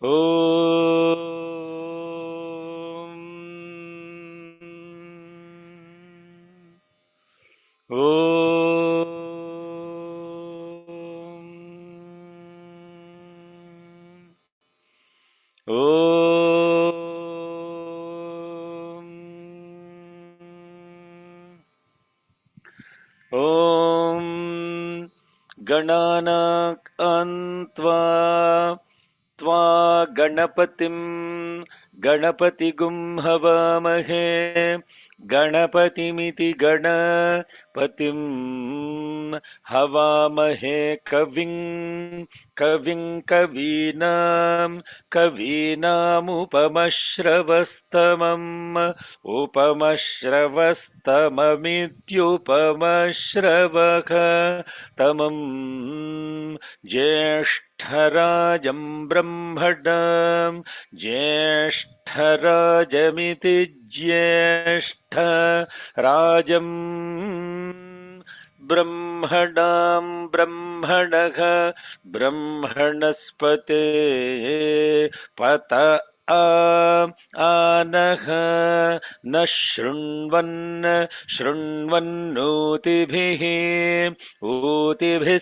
ॐ गणानान्त्वा त्वा गणपतिं गणपतिगुं हवामहे गणपतिमिति गणपतिं हवामहे कविं कवीनामुपमश्रवस्तमम् उपमश्रवस्तममित्युपमश्रवः तमम् ज्येष्ठराजं ब्रह्मणां ज्येष्ठराजमिति ज्येष्ठराजम् ब्रह्मणां ब्रह्मणः ब्रह्मणस्पते पत आनः न शृण्वन्नोतिभिः ऊतिभिः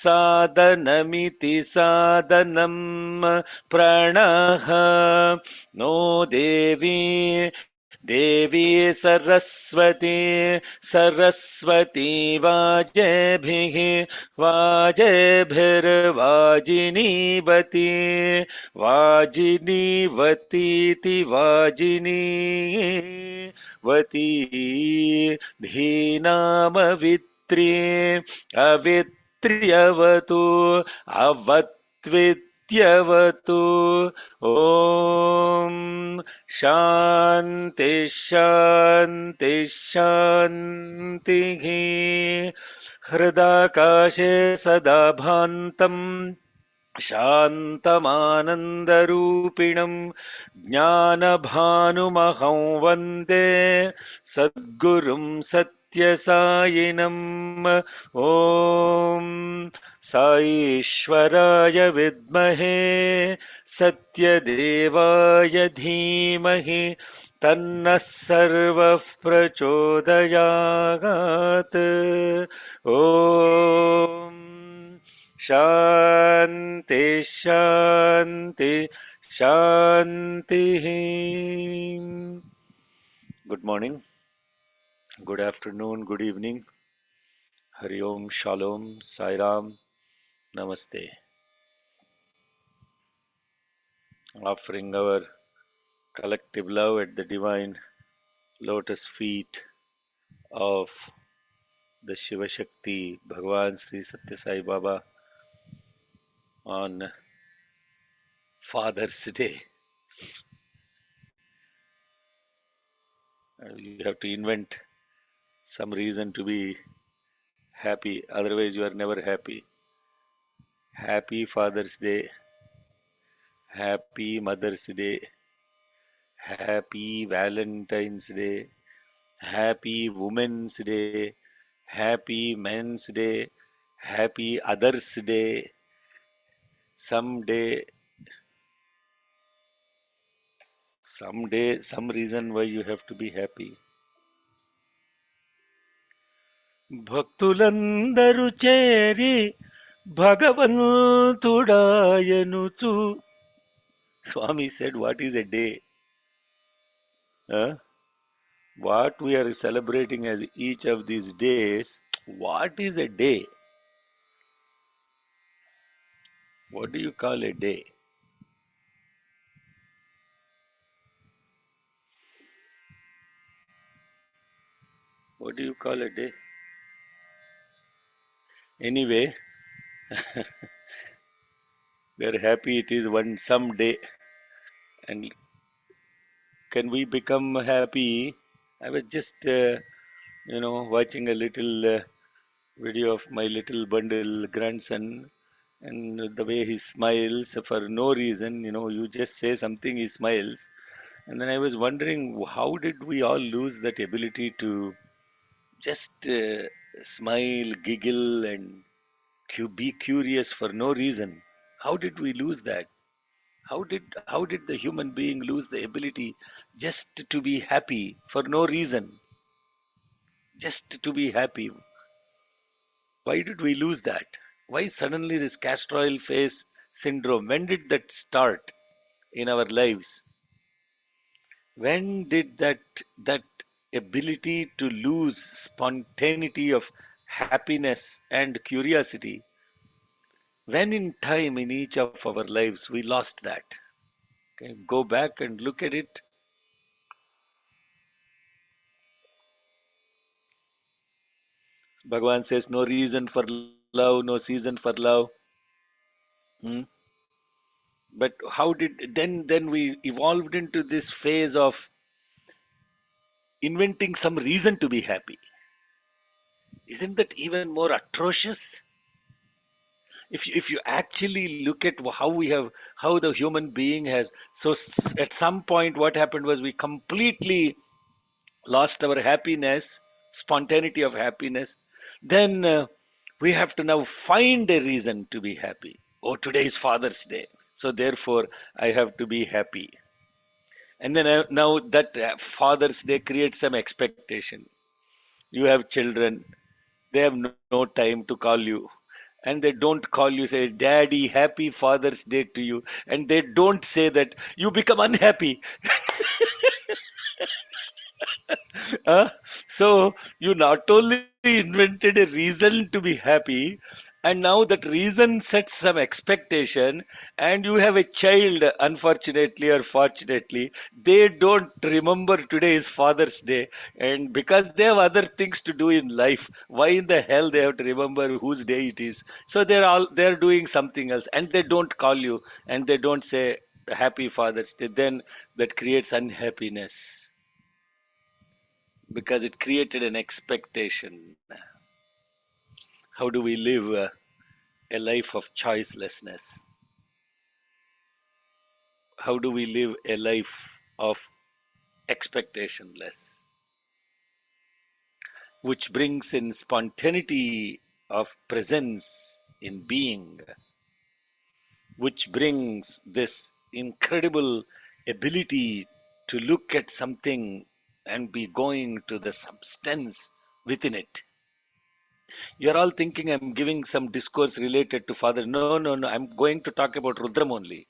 सादनमिति सादनं प्रणः नो देवी सरस्वती वाजिनीवतीति वाजिनीवती धीनामवित्री अवित्र्यवतु अवत्वित्यवतु ॐ शान्तिः हृदाकाशे सदा भान्तम् शान्तमानन्दरूपिणं ज्ञानभानुमहं वन्दे सद्गुरुं सत्यसायिनम् ॐ साईश्वराय विद्महे सत्यदेवाय धीमहि तन्नः सर्वः प्रचोदयात् ॐ शान्तिः. Good morning, good afternoon, good evening. Hari Om, Shalom, Sai Ram, Namaste. Offering our collective love at the divine lotus feet of the Shiva Shakti Bhagavan Sri Satya Sai Baba on Father's Day. You have to invent some reason to be happy, otherwise you are never happy. Happy Father's Day, Happy Mother's Day, Happy Valentine's Day, Happy Women's Day, Happy Men's Day, Happy Others Day. Someday, some reason why you have to be happy. భక్తులందరూ చేరి భగవంతుడాయనుచు. Swami said, what is a day? Huh? What we are celebrating as each of these days, what is a day? What do you call a day? What do you call a day? Anyway, we are happy it is some day. And can we become happy? I was just, watching a little video of my little bundle grandson, and the way he smiles for no reason. You just say something, he smiles. And then I was wondering, how did we all lose that ability to just smile, giggle, and be curious for no reason. How did we lose that? How did the human being lose the ability just to be happy for no reason? Just to be happy. Why did we lose that? Why suddenly this castor oil face syndrome? When did that start in our lives? When did that ability to lose spontaneity of happiness and curiosity, when in time in each of our lives we lost that? Okay, go back and look at it. Bhagavan says no reason for love, no season for love. Hmm? But how did then we evolved into this phase of inventing some reason to be happy? Isn't that even more atrocious? If you actually look at how the human being has, so at some point what happened was we completely lost our happiness, spontaneity of happiness. Then we have to now find a reason to be happy. Oh, today is Father's Day, so therefore I have to be happy. And then now that Father's Day creates some expectation. You have children, they have no time to call you, and they don't call you, say, Daddy, happy Father's Day to you, and they don't say that, you become unhappy. Uh, so you not only invented a reason to be happy, and now that reason sets some expectation, and you have a child, unfortunately or fortunately, they don't remember today is Father's Day, and because they have other things to do in life, why in the hell they have to remember whose day it is? So they're doing something else, and they don't call you, and they don't say Happy Father's Day. Then that creates unhappiness because it created an expectation. How do we live a life of choicelessness? How do we live a life of expectationless, which brings in spontaneity of presence in being, which brings this incredible ability to look at something and be going to the substance within it. You're all thinking I'm giving some discourse related to Father. No, no, no. I'm going to talk about Rudram only.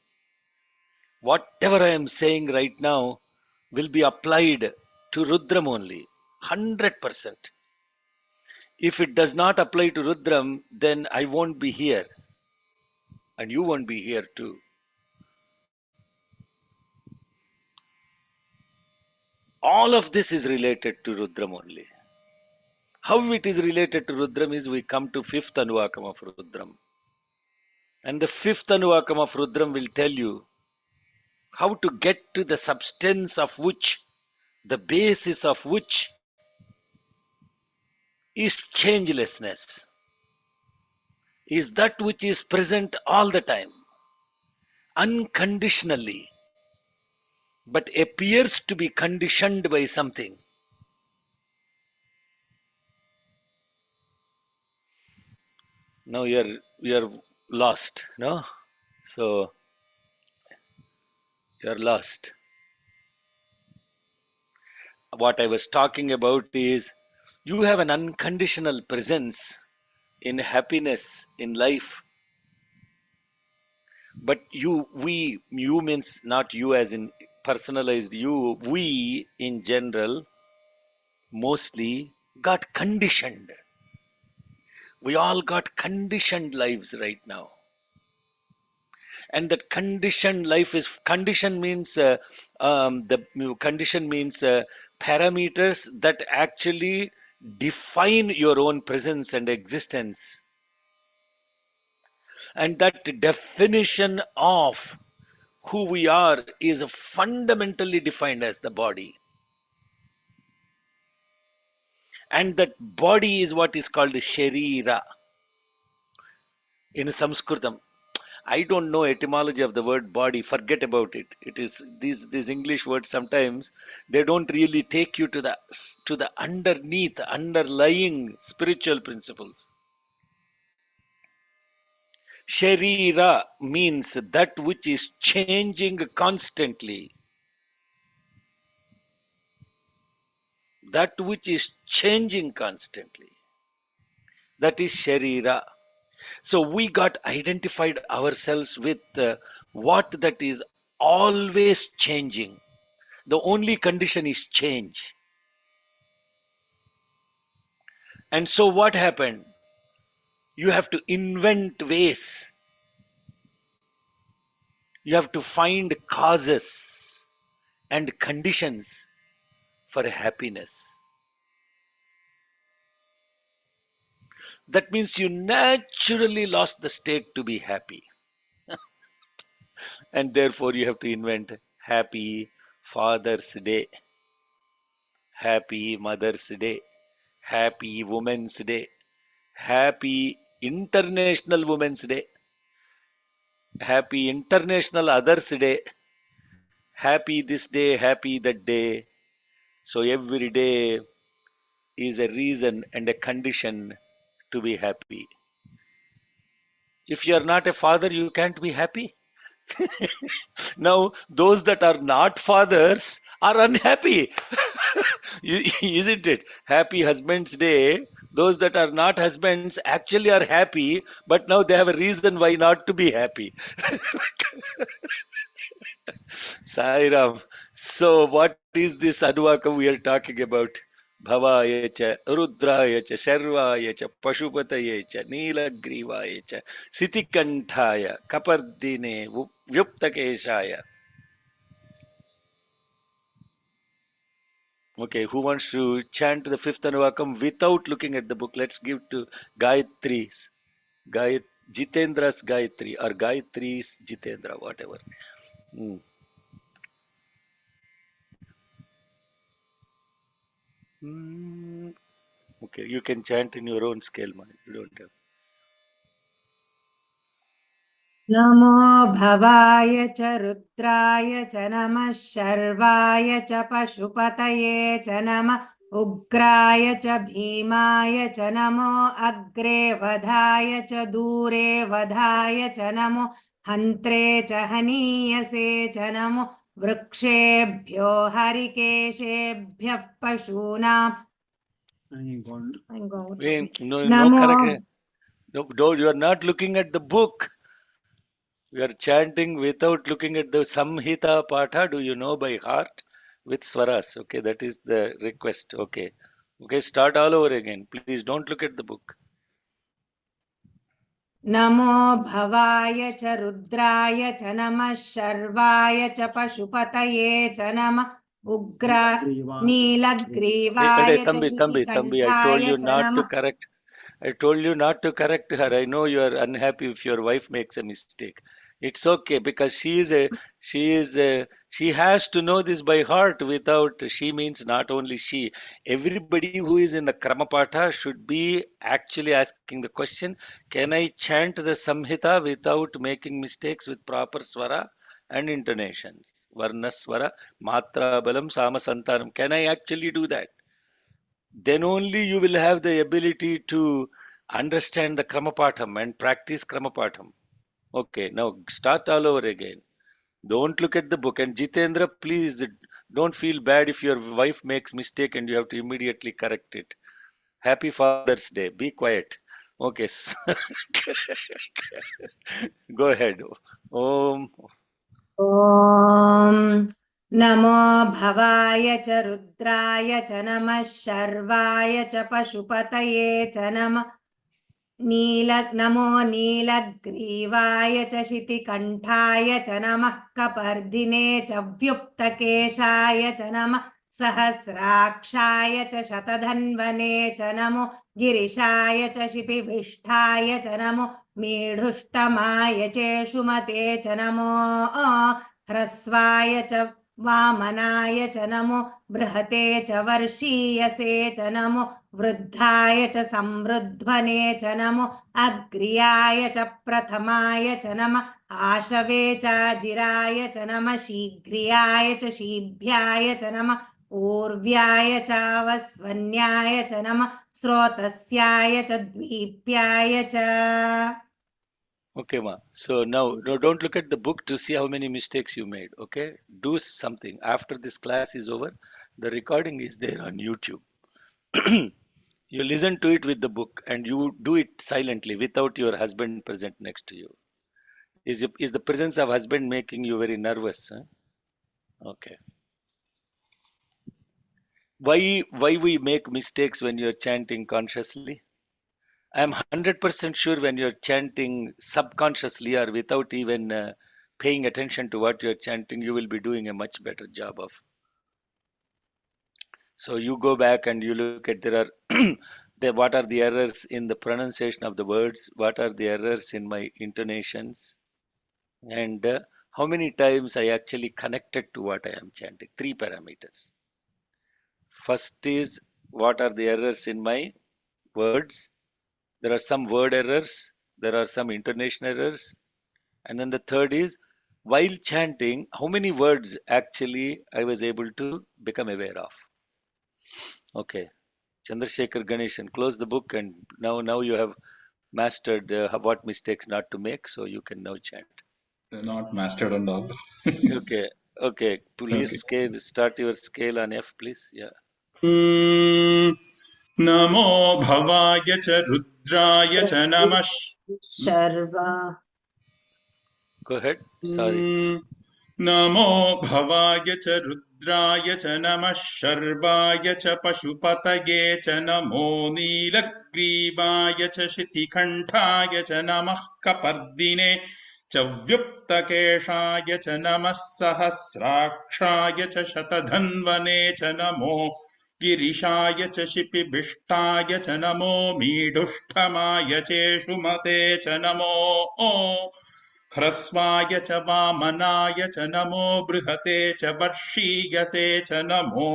Whatever I am saying right now will be applied to Rudram only. 100%. If it does not apply to Rudram, then I won't be here. And you won't be here too. All of this is related to Rudram only. How it is related to Rudram is we come to fifth Anuvakam of Rudram. And the fifth Anuvakam of Rudram will tell you how to get to the substance of which, the basis of which is changelessness, is that which is present all the time, unconditionally, but appears to be conditioned by something. Now you're lost, no? So you're lost. What I was talking about is you have an unconditional presence in happiness in life, but you means not you as in personalized you, we in general mostly got conditioned. We all got conditioned lives right now, and that conditioned life is condition means the condition means parameters that actually define your own presence and existence, and that definition of who we are is fundamentally defined as the body, and that body is what is called sharira in Sanskritam. I don't know etymology of the word body. Forget about it. It is these English words sometimes they don't really take you to the underneath underlying spiritual principles. Sharira means that which is changing constantly. That which is changing constantly. That is Sharira. So we got identified ourselves with what that is always changing. The only condition is change. And so what happened? You have to invent ways. You have to find causes and conditions for happiness. That means you naturally lost the state to be happy. And therefore you have to invent happy Father's Day, happy Mother's Day, happy Women's Day, happy International Women's Day, happy International Others Day, happy this day, happy that day. So every day is a reason and a condition to be happy. If you are not a father, you can't be happy. Now, those that are not fathers are unhappy. Isn't it? Happy Husband's Day. Those that are not husbands actually are happy, but now they have a reason why not to be happy. Sairam. So, what is this Anuvakam we are talking about? Bhavaya cha, Rudraya cha, Sharvaya cha, Pashupataye cha, Neelagrivaya cha, Sitikanthaya, Kapardine, Vyuptakeshaya. Okay, who wants to chant the fifth Anuvakam without looking at the book? Let's give to Gayatri's, Jitendra's Gayatri or Gayatri's Jitendra, whatever. Hmm. Hmm. Okay, you can chant in your own scale, man. You don't have. नमो भवाय च रुद्राय च नमः शर्वाय च पशुपतये च नमः उग्राय च भीमाय च नमो अग्रे वधाय च दूरे वधाय च नमो हन्त्रे च हनीयसे च नमो वृक्षेभ्यो हरिकेशेभ्यः पशूनाम् No, NaMo correct. No, you are not looking at the book. You are chanting without looking at the Samhita Patha. Do you know by heart? With swaras. Okay, that is the request. Okay. Okay, start all over again. Please don't look at the book. नमो भवाय च रुद्राय च नमः शर्वाय च पशुपतये च नमः उग्रा नीलग्रीवाय च Thambi, I told शितिकण्ठाय you च not to नमः correct. I told you not to correct her. I know you are unhappy if your wife makes a mistake. It's okay because she has to know this by heart. Without she means not only she. Everybody who is in the Kramapatha should be actually asking the question: can I chant the Samhita without making mistakes with proper swara and intonation? Varna swara, matra balam, sama santanam. Can I actually do that? Then only you will have the ability to understand the Kramapatham and practice Kramapatham. Okay, now start all over again. Don't look at the book. And Jitendra, please don't feel bad if your wife makes mistake and you have to immediately correct it. Happy Father's Day. Be quiet. Okay, go ahead. Om. ॐ नमो भवाय च रुद्राय च नमः शर्वाय च पशुपतये च नमः नमो नीलग्रीवाय च शितिकण्ठाय च नमः कपर्दिने च व्युप्तकेशाय च नमः सहस्राक्षाय च शतधन्वने च नमो गिरिशाय च शिपिभिष्ठाय च नमो मेढुष्टमाय चेषुमते च नमो ह्रस्वाय च वामनाय च नमो बृहते च वर्षीयसे च नमो वृद्धाय च समृध्वने च नमो अग्र्याय च प्रथमाय च नमः आशवे च जिराय च नमः शीघ्रियाय च शीभ्याय च नमः ऊर्व्याय चावस्वन्याय च नमः स्रोतस्याय च द्वीप्याय च Okay, ma. So now, no, don't look at the book to see how many mistakes you made. Okay, do something. After this class is over, the recording is there on YouTube. You listen to it with the book and you do it silently without your husband present next to you. Is the presence of husband making you very nervous? Huh? Okay. Why we make mistakes when you're chanting consciously? I'm 100% sure when you're chanting subconsciously or without even paying attention to what you're chanting, you will be doing a much better job of. So you go back and you look at there are what are the errors in the pronunciation of the words, what are the errors in my intonations, and how many times I actually connected to what I am chanting. Three parameters. First is what are the errors in my words. There are some word errors, there are some intonation errors, and then the third is while chanting, how many words actually I was able to become aware of. Okay, Chandrasekhar Ganeshan, close the book, and now you have mastered what mistakes not to make, so you can now chant. Not mastered and all. Okay, okay. Please Okay. scale. Start your scale on F, please. Yeah. नमो भवाय च रुद्राय च नमः Sharva Go ahead. Sorry. नमो भवाय च रुद्राय च नमः शर्वाय च पशुपतये च नमो नीलग्रीवाय च शितिकण्ठाय च नमः कपर्दिने च व्युक्तकेशाय च नमः सहस्राक्षाय च शतधन्वने च नमो गिरिशाय च शिपिविष्टाय च नमो मीढुष्ठमाय चेषुमते च नमो ह्रस्वाय च वामनाय च नमो बृहते च वर्षीयसे च नमो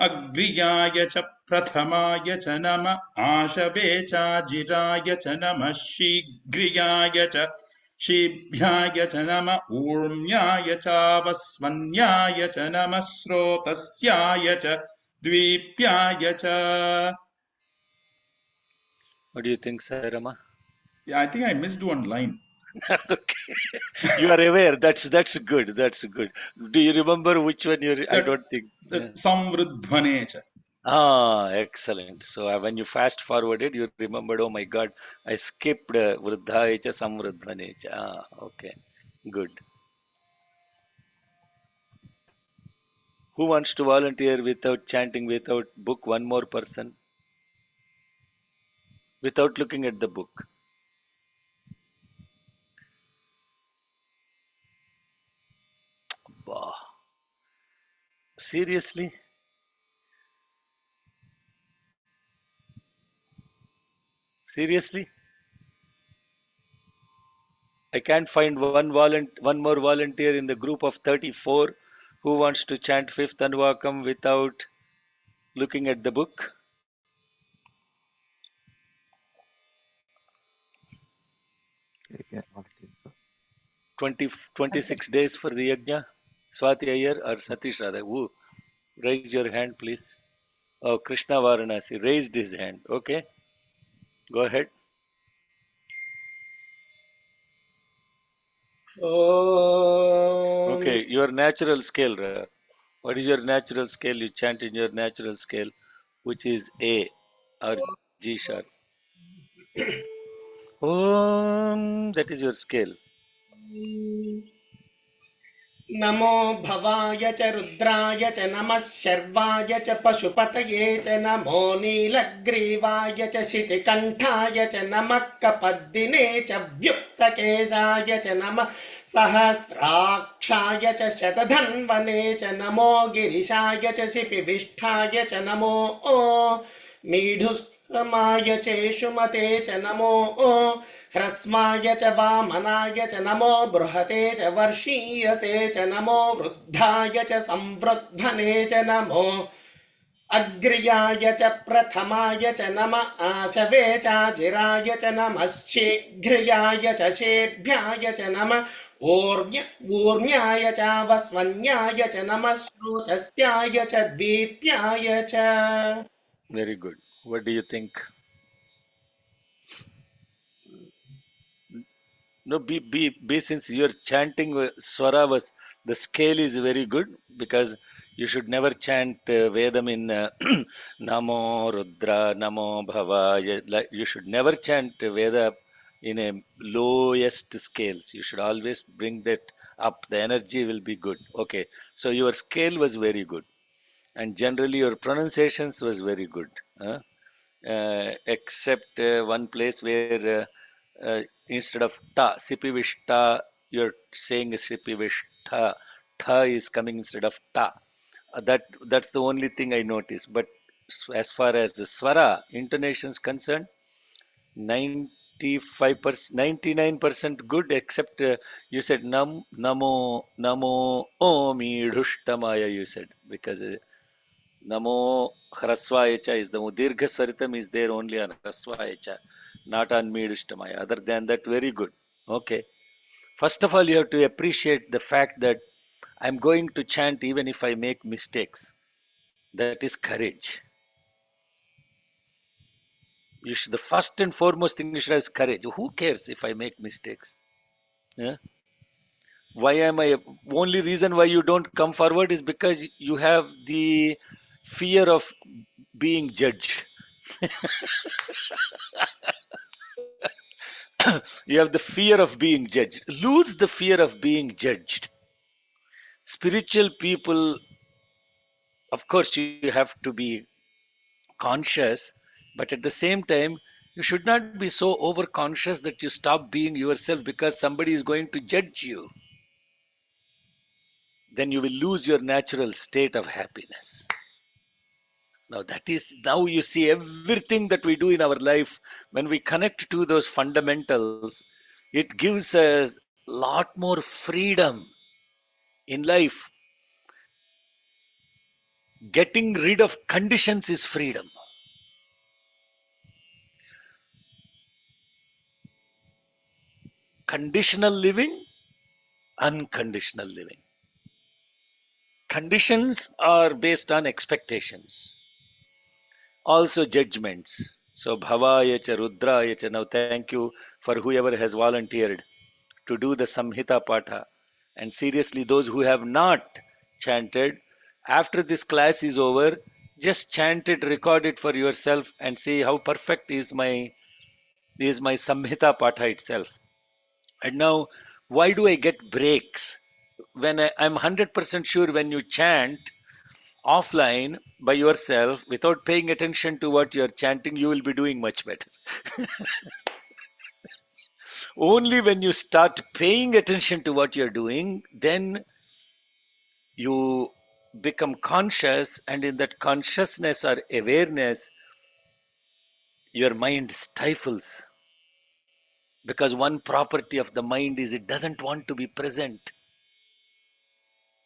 अग्र्याय च प्रथमाय च नम आशवे चाजिराय च नमः शीघ्रियाय च शीभ्याय च नम ऊर्म्याय चावस्मन्याय च नमः स्रोतस्याय च द्वीप्याय च. What do you think, Sarama? Yeah, I think I missed one line. Okay. You are aware. That's good. That's good. Do you remember which one you? I That don't think. that samvruddhvane cha. Ah, excellent. So when you fast forwarded, you remembered. Oh my God, I skipped Vruddha Echa Samvruddhane Echa. Ah, okay. Good. Who wants to volunteer without chanting, without book? One more person, without looking at the book. Wow. Seriously? Seriously? I can't find one more volunteer in the group of 34 who wants to chant fifth Anvakam without looking at the book. 20, 26 days for the yajna. Swati Iyer or Satish Radha. Who? Raise your hand, please. Oh, Krishna Varanasi raised his hand. Okay, go ahead. Om. Okay, your natural scale. What is your natural scale? You chant in your natural scale, which is A or G sharp. That is your scale. नमो भवाय च रुद्राय च नमः शर्वाय च पशुपतये च नमो नीलग्रीवाय च शितिकण्ठाय च नमः कपद्दिने च व्युक्तकेशाय च नमः सहस्राक्षाय च शतधन्वने च नमो गिरिशाय च शिपिविष्ठाय च नमो मीढुष्माय चेषुमते च नमो ह्रस्वाय च वामनाय च नमो बृहते च वर्षीयसे च नमो वृद्धाय च संवृद्धने च नमो अग्र्याय च प्रथमाय च नम आशवे चाजिराय च नमः शीघ्रियाय च शेभ्याय च नम ऊर्म्याय चावस्वन्याय च नमः श्रोतस्याय च द्वीप्याय च. Very good. What do you think? No, be since you're chanting swara was the scale is very good because you should never chant Vedam in Namo Rudra Namo Bhavaya. Like you should never chant Veda in a lowest scales. You should always bring that up. The energy will be good. Okay, so your scale was very good, and generally your pronunciations was very good. Except one place where instead of ta, sipivishta, you're saying sipivishta. Tha is coming instead of ta. That's the only thing I noticed. But as far as the swara intonation is concerned, 95%, 99% good, except you said namo omi dhustamaya. You said because Namo Hrasvayacha is the Dirgha Swaritam is there only on Hrasvayacha, not on Midishtamaya. Other than that, very good. Okay. First of all, you have to appreciate the fact that I'm going to chant even if I make mistakes. That is courage. The first and foremost thing you should have is courage. Who cares if I make mistakes? Yeah? Why am I? Only reason why you don't come forward is because you have the fear of being judged. You have the fear of being judged. Lose the fear of being judged. Spiritual people, of course, you have to be conscious, but at the same time, you should not be so over conscious that you stop being yourself because somebody is going to judge you. Then you will lose your natural state of happiness. Now you see everything that we do in our life, when we connect to those fundamentals, it gives us lot more freedom in life. Getting rid of conditions is freedom. Conditional living, unconditional living. Conditions are based on expectations, also judgments. So Bhavaya cha Rudraya cha. Now thank you for whoever has volunteered to do the Samhita Patha. And seriously, those who have not chanted, after this class is over, just chant it, record it for yourself, and see how perfect is my Samhita Patha itself. And now, why do I get breaks? When I'm 100% sure when you chant offline by yourself without paying attention to what you're chanting, you will be doing much better. Only when you start paying attention to what you're doing, then you become conscious, and in that consciousness or awareness, your mind stifles. Because one property of the mind is it doesn't want to be present.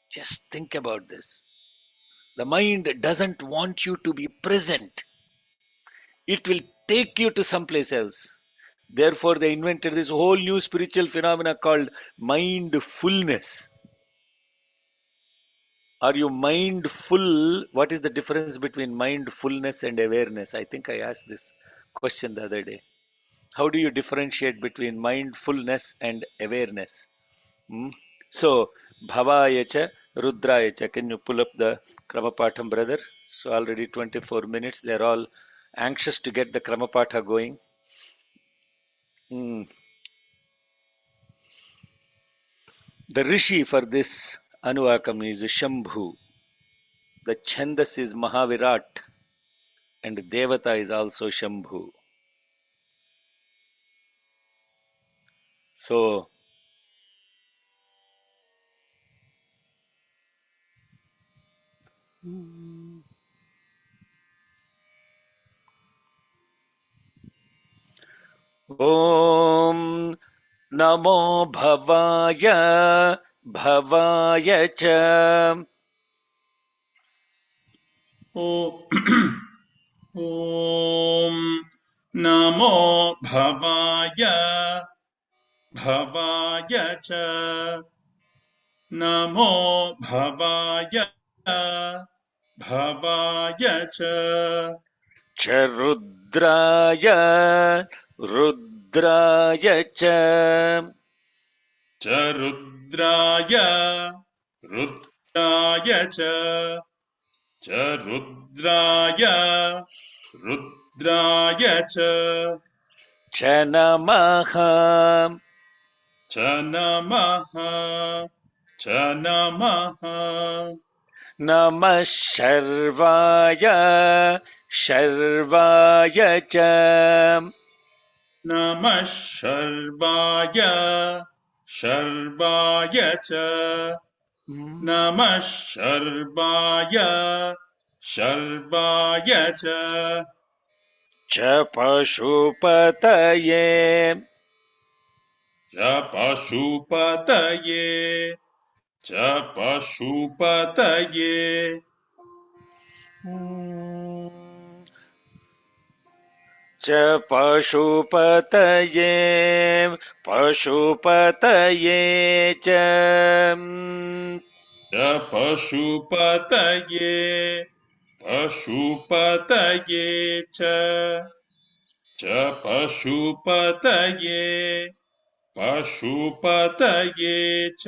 Just think about this. The mind doesn't want you to be present. It will take you to someplace else. Therefore, they invented this whole new spiritual phenomena called mindfulness. Are you mindful? What is the difference between mindfulness and awareness? I think I asked this question the other day. How do you differentiate between mindfulness and awareness? Hmm? So, Bhavayacha, Rudrayacha. Can you pull up the Kramapatham, brother? So, already 24 minutes. They're all anxious to get the Kramapatha going. Hmm. The Rishi for this Anuvakam is Shambhu. The Chandas is Mahavirat. And Devata is also Shambhu. So, Om Namo Bhavaya Bhavaya Cha. ओ ॐ नमो भवाय भवाय च नमो भवाय भवाय च Charudraya Rudraya Cha. च रुद्राय रुद्राय च रुद्राय रुद्राय च नमः च नमः च नमः नमः शर्वाय शर्वाय च नमः शर्वाय शर्वाय च नमः शर्वाय शर्वाय च च पशुपतये च पशुपतये च पशुपतये च पशुपतये पशुपतये च च पशुपतये पशुपतये च पशुपतये पशुपतये च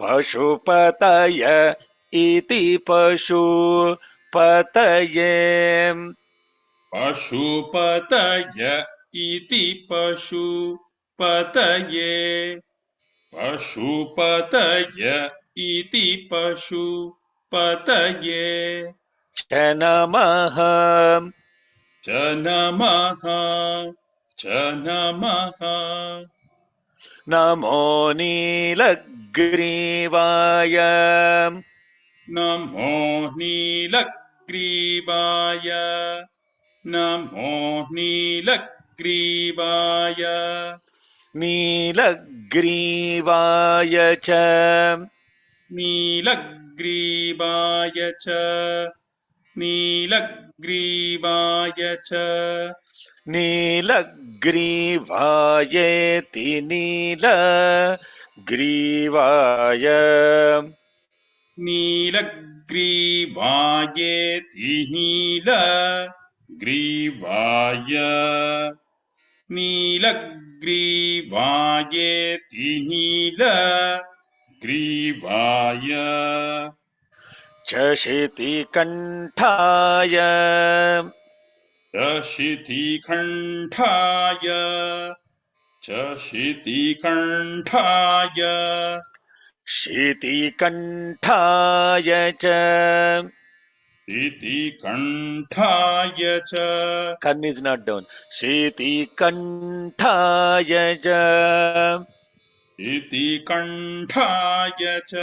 पशुपतय इति पशुपतये पशुपतय इति पशुपतये पशुपतय इति पशुपतये च नमः च नमः च नमः नमो नीलग्रीवाय नमो नीलग्रीवाय नमो नीलग्रीवाय नीलग्रीवाय च नीलग्रीवाय च नीलग्रीवाय च नीलग्रीवायेति नीलग्रीवाय नीलग्रीवायेति नीलग्रीवाय नीलग्रीवायेति नीलग्रीवाय च शितिकण्ठाय च शितिकण्ठाय च शितिकण्ठाय शितिकण्ठाय च शितिकण्ठाय च Kan is not down. शितिकण्ठाय च शितिकण्ठाय च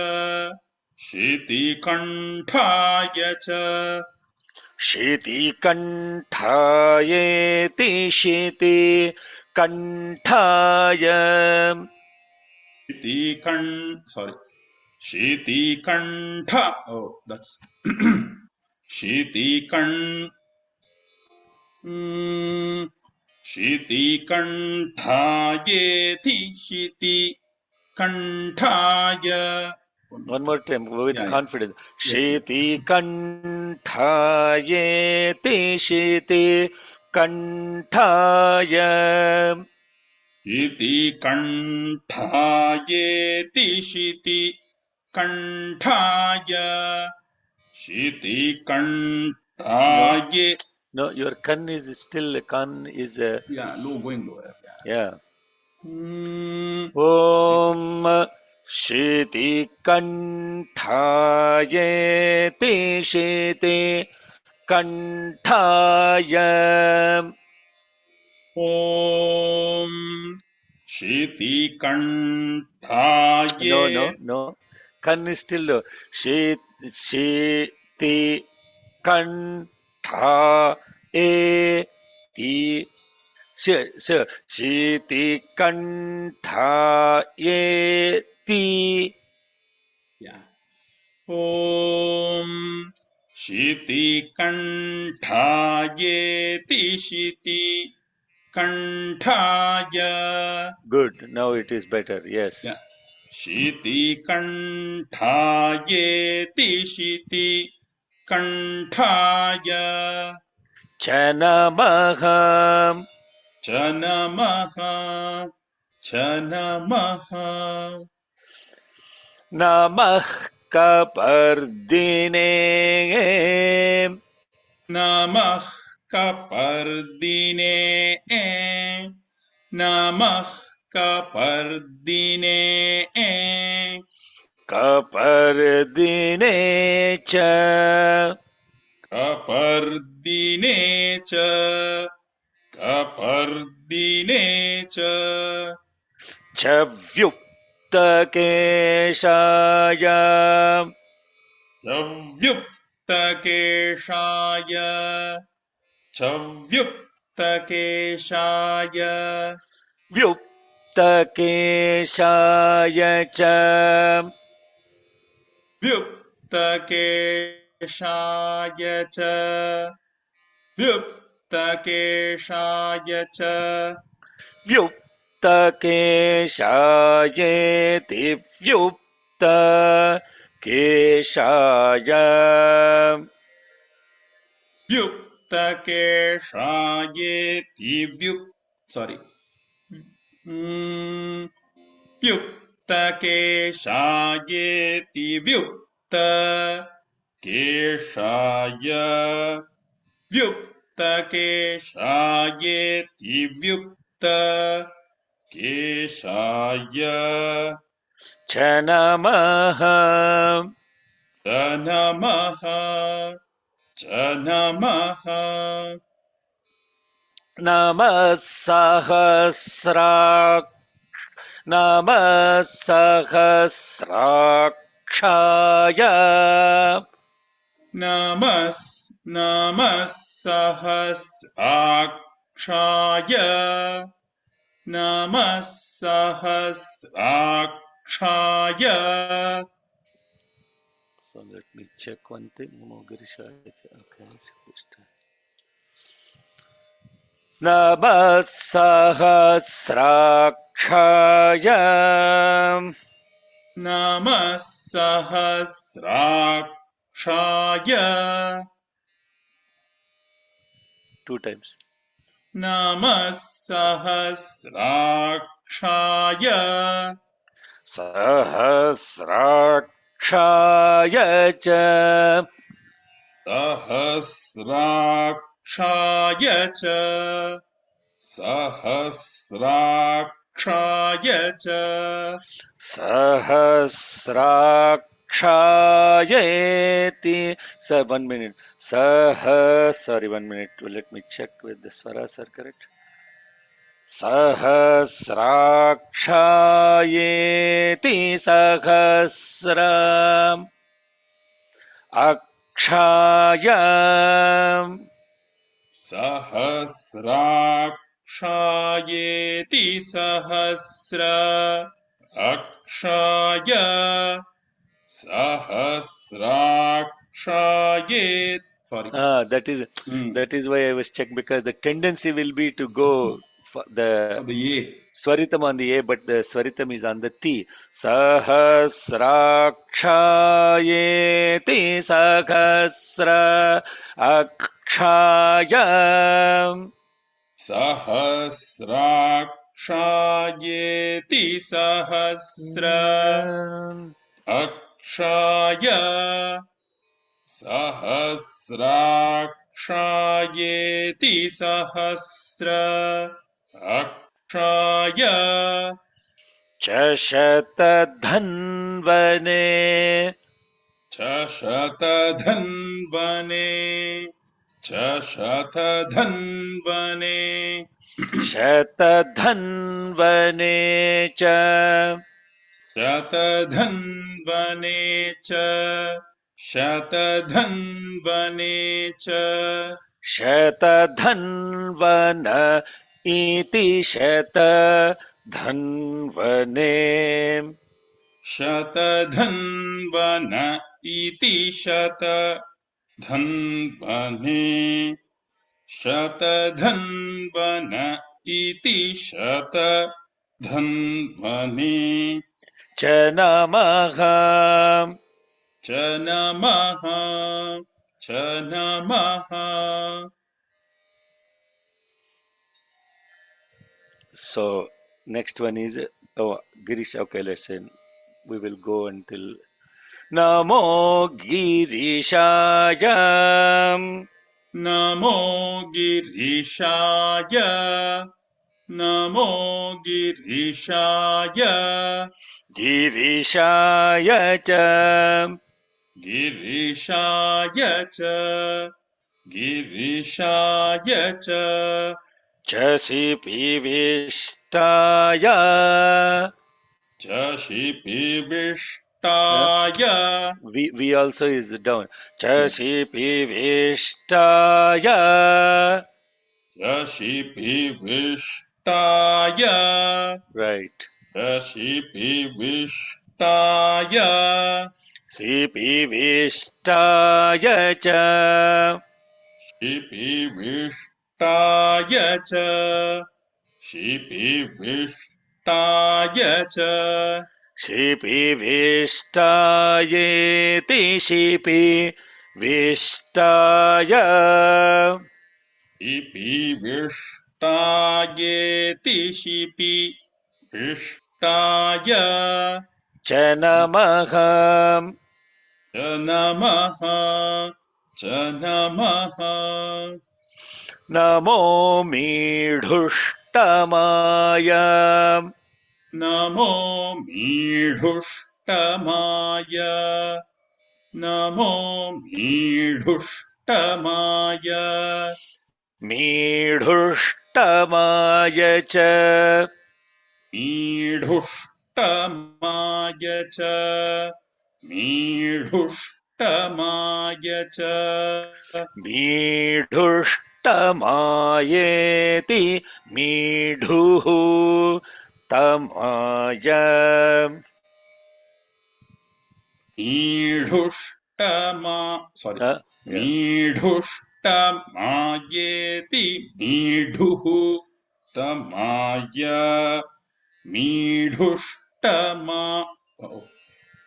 शितिकण्ठाय च शितिकण्ठायेति शितिकण्ठाय sorry, शितिकण्ठ, oh, that's शितिकण् शितिकण्ठायेति शितिकण्ठाय. One more time with Yeah, yeah. confidence. Yes, yes. शितिकण्ठायेति शितिकण्ठाय शितिकण्ठायेति शितिकण्ठाय No, शितिकण्ठाये. no, your kan is still kan is Yeah, low, going lower. yeah. Hmm. Om शितिकण्ठायेति शितिकण्ठाय Om शितिकण्ठाये. No. Kan is still low. Shitikanthaeti. Sure. Shitikanthaeti. Yeah. Om शितिकण्ठायेति शितिकण्ठाय. Good. Now it is better. Yes. Yeah. शितिकण्ठायेति शितिकण्ठाय च नमः च नमः च नमः नमः कपर्दिने नमः कपर्दिने नमः कपर्दिने कपर्दिने च कपर्दिने च कपर्दिने च च व्युक्तकेशाय चव्युक्तकेशाय चव्युक्तकेशाय व्युक्तकेशाय च व्युक्तकेशाय च व्युक्तकेशाय च व्युक्तकेशायेति व्युक्त केशाय व्युक्तकेशायेति sorry व्युक्तकेशायेति व्युक्त केशाय व्युक्तकेशायेति व्युक्त केशाय च नमः च नमः च नमः नमः सहस्राक्षाय नमः सहस्राक्षाय नमः सहस्राक्षाय So let me check one thing. Okay. नमः सहस्राक्षाय नमः सहस्राक्षाय 2 times. नमः सहस्राक्षाय सहस्राक्षाय च सहस्राक्षाय च सहस्राक्षाय च सहस्राक्षायेति. So 1 minute. Sorry, 1 minute. Let me check with the swaras are correct. सहस्राक्षायेति सहस्रम् अक्षाय सहस्राक्षायेति सहस्र अक्षाय सहस्राक्षाये sorry that is why I was checking, because the tendency will be to go the the A Swaritam on the A, but the Swaritam is on the T. Sahasrakshayeti Sahasra Akshayam सहस्राक्षायेति सहस्र अक्षाय सहस्राक्षायेति सहस्र अक्षाय Chashatadhanvane च शतधन्वने च शतधन्वने Shatadhanvane cha शतधन्वने च शतधन्वने च Shatadhanvana iti Shatadhanvane शतधन्वन इति शतधन्वने शतधन्वन इति शतधन्वने cha namaha. च नमः च नमः So Next one is Girish. Okay, let's say we will go until Namo Girishaya. NaMo गिरीशाय NaMo गिरीशाय Girishaya cha गिरीशाय च गिरीशाय च Chasi Pivishtaya. शशिपिविष्टाय We also is down. Chasi Pivishtaya. शशिपिविष्टाय Right. शशिपिविष्टाय Sipivishtaya cha. शिपिविष्टाय च शिपिविष्टाय च Sipivishtayeti Sipivishtaya. शिपिविष्टायेति शिपिविष्टाय Chanamaham. च नमः च नमः Namo Midhushtamaya. नमो मीढुष्टमाय नमो मीढुष्टमाय Midhushtamaya cha. मीढुष्टमाय च मीढुष्टमाय च Midhushtamayeti Midhuhu tamaya. मीढुष्टमा sorry Yeah. मीढुष्टमायेति मीढुः तमाय मीढुष्टमा oh,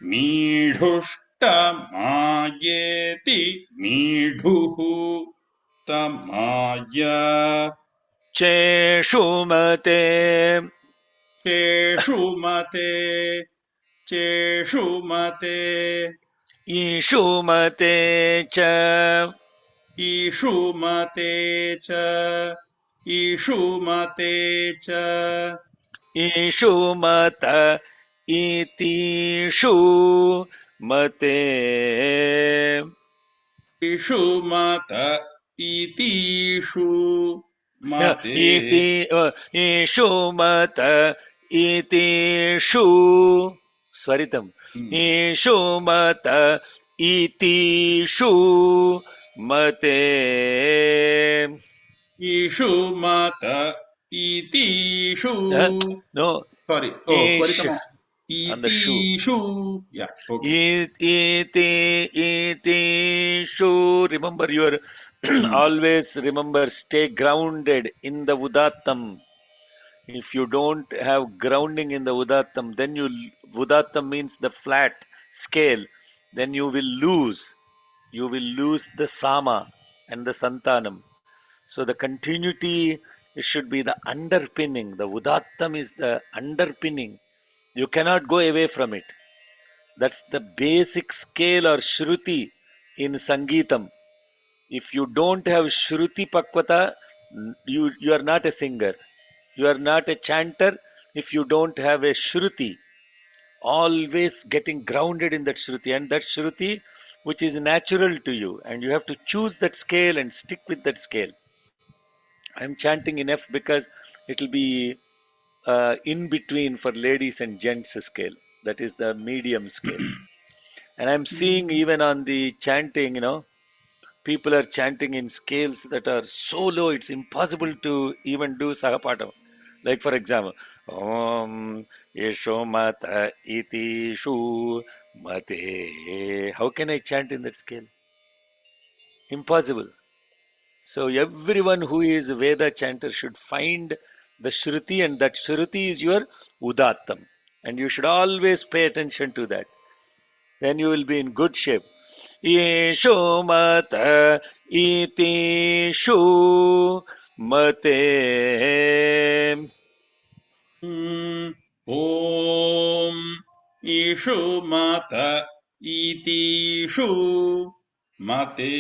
मीढुष्टमायेति मीढुः तमाय Cheshumate. चेषुमते चेषुमते Ishumate cha. ईषुमते च ईषुमते च Ishumata itishu mate. ईषुमत इतीषु Yeah, मते Ishumata itishu. Swaritam. Ishumata itishu mate. ईषुमत इतीषु No, sorry oh ish स्वरितम on the shoe. इतीषु yeah okay Iti shu. Remember your always remember stay grounded in the Udattam. If you don't have grounding in the Udattam, then Udattam means the flat scale. Then you will lose. You will lose the Sama and the Santanam. So the continuity it should be the underpinning. The Udattam is the underpinning. You cannot go away from it. That's the basic scale or Shruti in Sangeetam. If you don't have Shruti Pakvata, you are not a singer. You are not a chanter if you don't have a Shruti. Always getting grounded in that Shruti and that Shruti which is natural to you. And you have to choose that scale and stick with that scale. I'm chanting in F because it will be in between for ladies and gents scale. That is the medium scale. And I'm seeing even on the chanting, people are chanting in scales that are so low, it's impossible to even do Sahapatam. Like, for example, Om Yeshomata Iti Shu Mate. How can I chant in that scale? Impossible. So, everyone who is a Veda chanter should find the Shruti, and that Shruti is your Udattam. And you should always pay attention to that. Then you will be in good shape. Yesho mata iti shu mate. ॐ ईषु मत इतीषु मते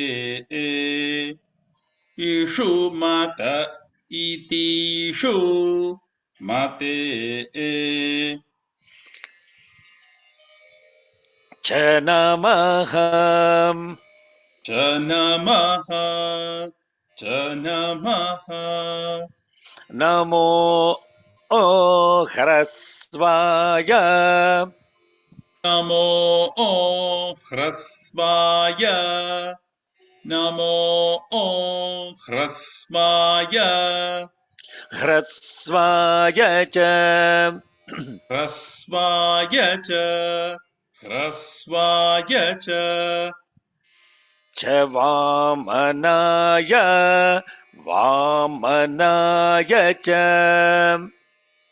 ईषु मत इतीषु मते च नमः च नमः च नमः नमो ह्रस्वाय नमो ह्रस्वाय नमो ह्रस्वाय ह्रस्वाय च ह्रस्वाय च ह्रस्वाय च च वामनाय वामनाय च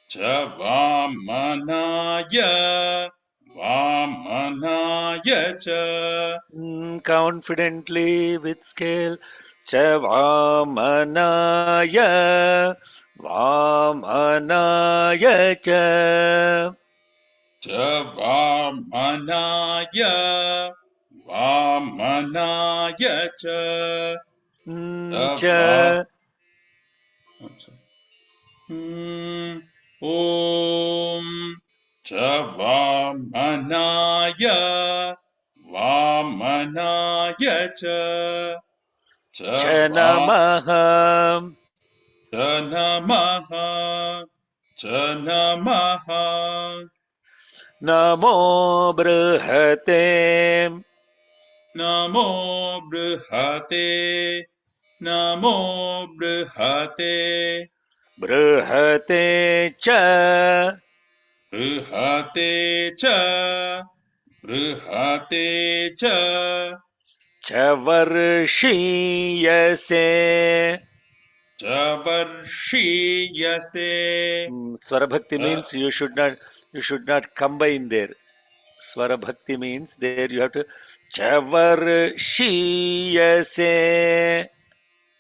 च वामनाय वामनाय च confidently with scale च वामनाय वामनाय च च वामनाय वामनाय च च ॐ च वामनाय वामनाय च च वा नमः च नमः च नमः नमो बृहते नमो बृहते नमो बृहते बृहते च बृहते च बृहते च च वर्षीयसे च वर्षीयसे Swara Bhakti च means you should not combine there. Swara Bhakti means there you have to Chavar Shiyase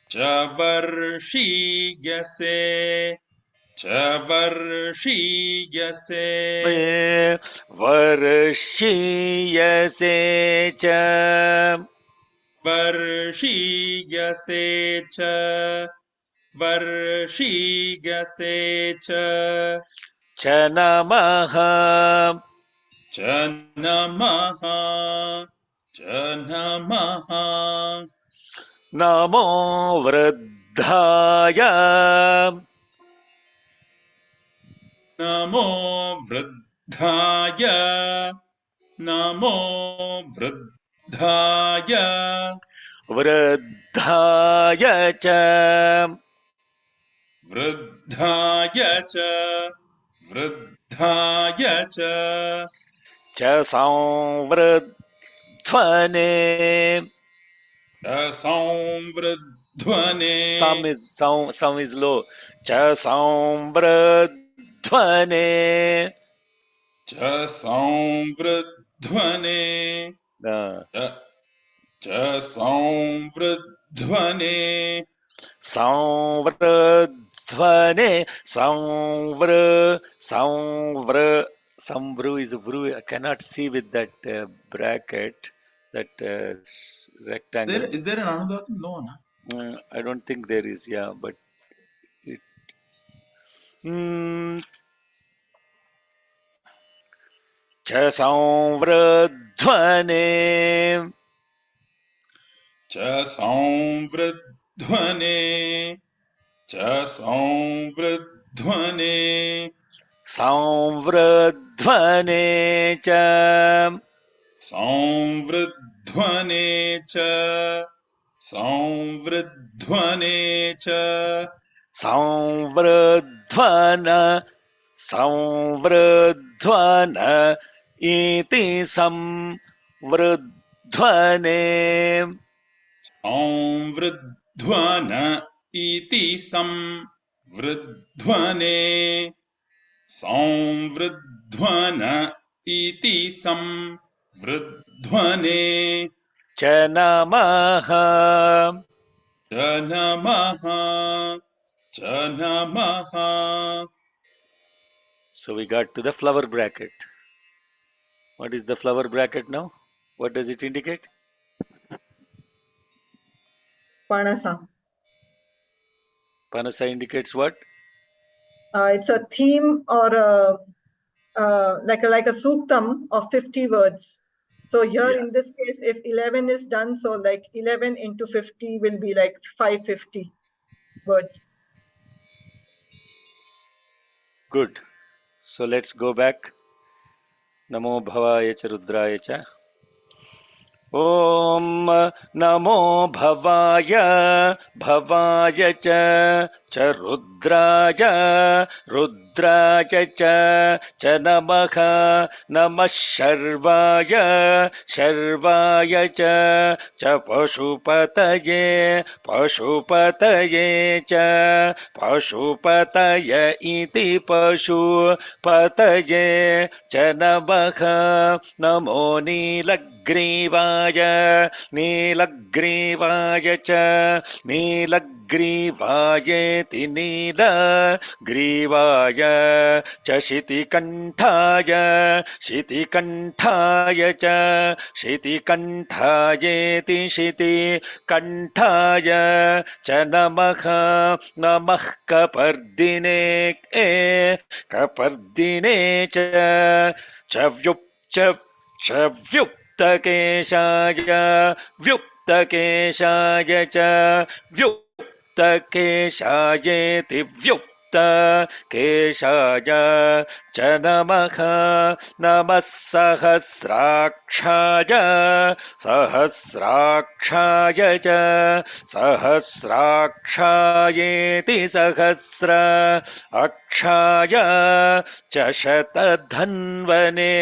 च वर्षीयसे च वर्षीयसे Varshiyase Cha वर्षीयसे च वर्षीयसे च Chanamaha च नमः च नमः Namo Vruddhaya नमो वृद्धाय नमो वृद्धाय Vruddhaya Cha वृद्धाय च वृद्धाय च Cha Samvruddhane संवृध्वने Some is low. Cha Samvruddhane च संवृध्वने uh, च च संवृध्वने Samvruddhane Samvru is a vru. I cannot see with that bracket, that there rectangle. is there an anudatam? No, na. I don't think there is, yeah, but it, mm, च संवृध्वने च संवृध्वने च संवृध्वने संवृध्वने च संवृध्वने च संवृध्वने च संवृध्वन संवृध्वन इति संवृध्वने संवृध्वन इति संवृध्वने संवृध्वन इति संवृध्वने च नमः च नमः च नमः So we got to the flower bracket. What is the flower bracket now? What does it indicate? Panasa. Panasa indicates what? It's a theme or a like a suktam of 50 words. So here Yeah, in this case, if 11 is done, so like 11 into 50 will be like 550 words. good. So let's go back. Namo bhavaya cha rudraya cha. ॐ नमो भवाय भवाय च रुद्राय रुद्राय च नमः नमः शर्वाय शर्वाय च पशुपतये पशुपतये च पशुपतय इति पशुपतये च नमः नमो नीलग्रीवाय नीलग्रीवाय च नीलग्रीवायेति नीलग्रीवाय च शितिकण्ठाय शितिकण्ठाय च शितिकण्ठायेति शितिकण्ठाय च नमः नमः कपर्दिने कपर्दिने च व्युक्तकेशाय व्युक्तकेशाय च व्युक्तकेशायेति व्युक्तकेशाय च नमः नमः सहस्राक्षाय सहस्राक्षाय च सहस्राक्षायेति सहस्र अक्षाय च शतधन्वने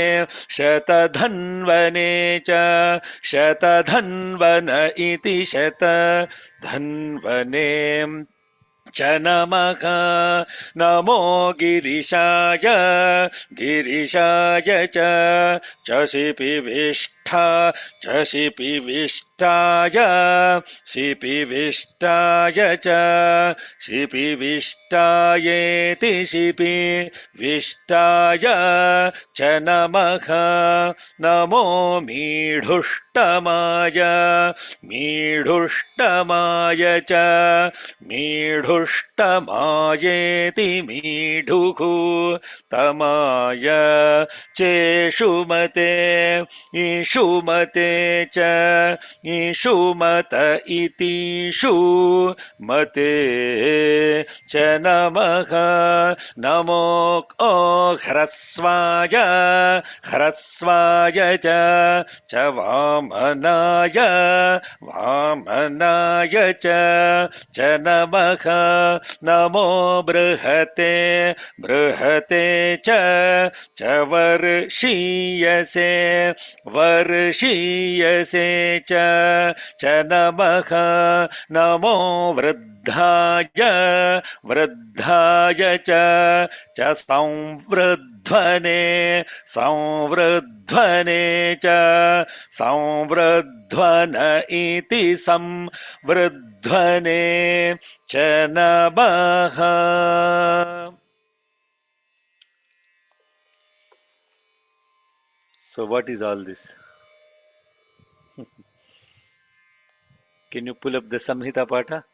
शतधन्वने च शतधन्वन इति शतधन्वने च नमः नमो गिरिशाय गिरिशाय च शिपिविष्ठा च शिपिविष्टाय शिपिविष्टाय च शिपिविष्टायेति शिपिविष्टाय च नमः नमो मीढुष्टमाय मीढुष्टमाय च मीढुष्टमायेति मीढुः तमाय चेषुमते ईषुमते च ईषुमत इतीषु मते च नमः नमो ह्रस्वाय ह्रस्वाय च वामनाय वामनाय च नमः नमो बृहते बृहते च वर्षीयसे वर्षीयसे च नमः नमो वृद्धाय वृद्धाय च संवृध्वने संवृध्वने च संवृध्वन इति संवृध्वने च नमः. So what is all this? Can you pull up the Samhita Pata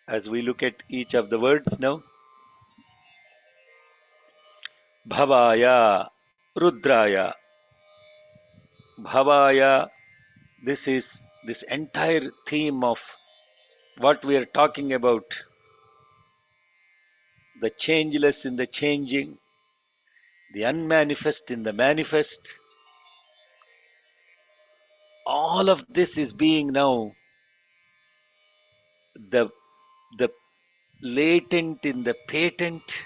as we look at each of the words now? Bhavaya, Rudraya, Bhavaya. This is this entire theme of what we are talking about. The changeless in the changing, the unmanifest in the manifest. All of this is being now the the latent in the patent.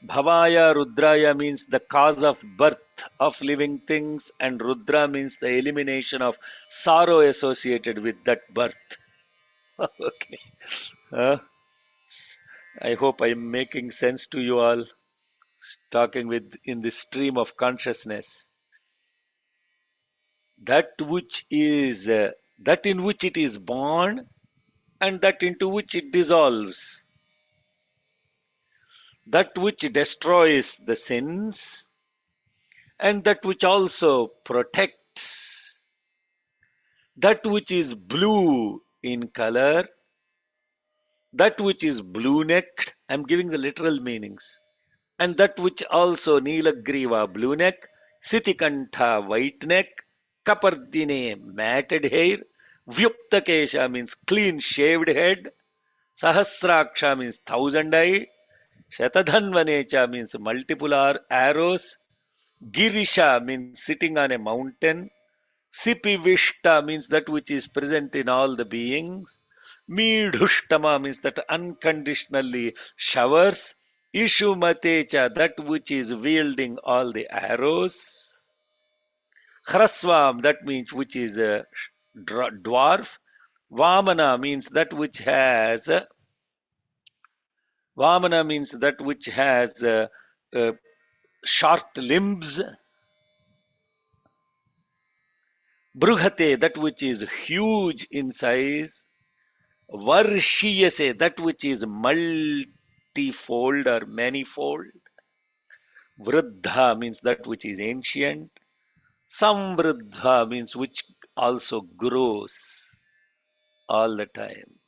Bhavaya Rudraya means the cause of birth of living things, and Rudra means the elimination of sorrow associated with that birth. Okay. Uh, I hope I'm making sense to you all, talking with in this stream of consciousness. That which is that in which it is born and that into which it dissolves. that which destroys the sins, and that which also protects, that which is blue in color, that which is blue necked. I'm giving the literal meanings. And that which also Nilagriva, blue neck, Sitikantha, white neck, Kapardine, matted hair, Vyuptakesha means clean shaved head, Sahasraksha means thousand eye, Shatadhanvanecha means multiple arrows, Girisha means sitting on a mountain, Sipivishta means that which is present in all the beings, Midhushtama means that unconditionally showers, Ishumatecha that which is wielding all the arrows, Hrasvam that means which is a dwarf, Vamana means that which has Vamana means that which has uh, short limbs, Brughate that which is huge in size, Varshiyase that which is multifold or manifold, Vruddha means that which is ancient, Samvruddha means which also grows all the time.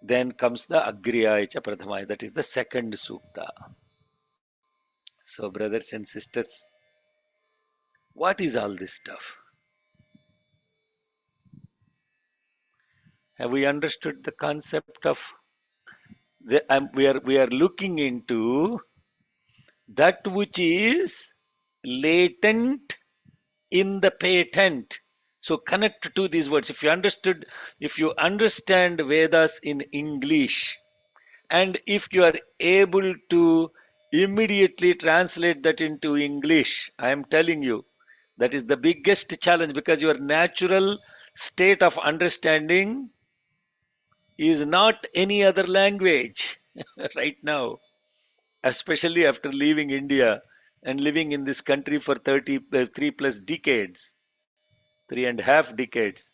Then comes the Agriyacha Pradhamaya, that is the second sukta. So, brothers and sisters, what is all this stuff? Have we understood the concept of we are looking into that which is latent in the patent. So connect to these words. If you understand Vedas in English, and if you are able to immediately translate that into English, I am telling you, that is the biggest challenge, because your natural state of understanding is not any other language right now, especially after leaving India and living in this country for 33 plus decades, 3.5 decades.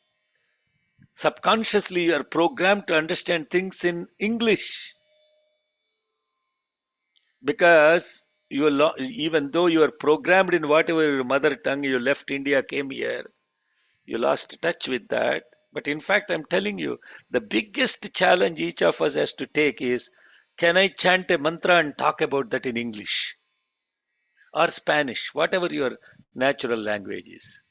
Subconsciously, you are programmed to understand things in English, because even though you are programmed in whatever your mother tongue, you left India, came here, you lost touch with that. But in fact, I'm telling you, the biggest challenge each of us has to take is, can I chant a mantra and talk about that in English or Spanish, whatever your natural language is?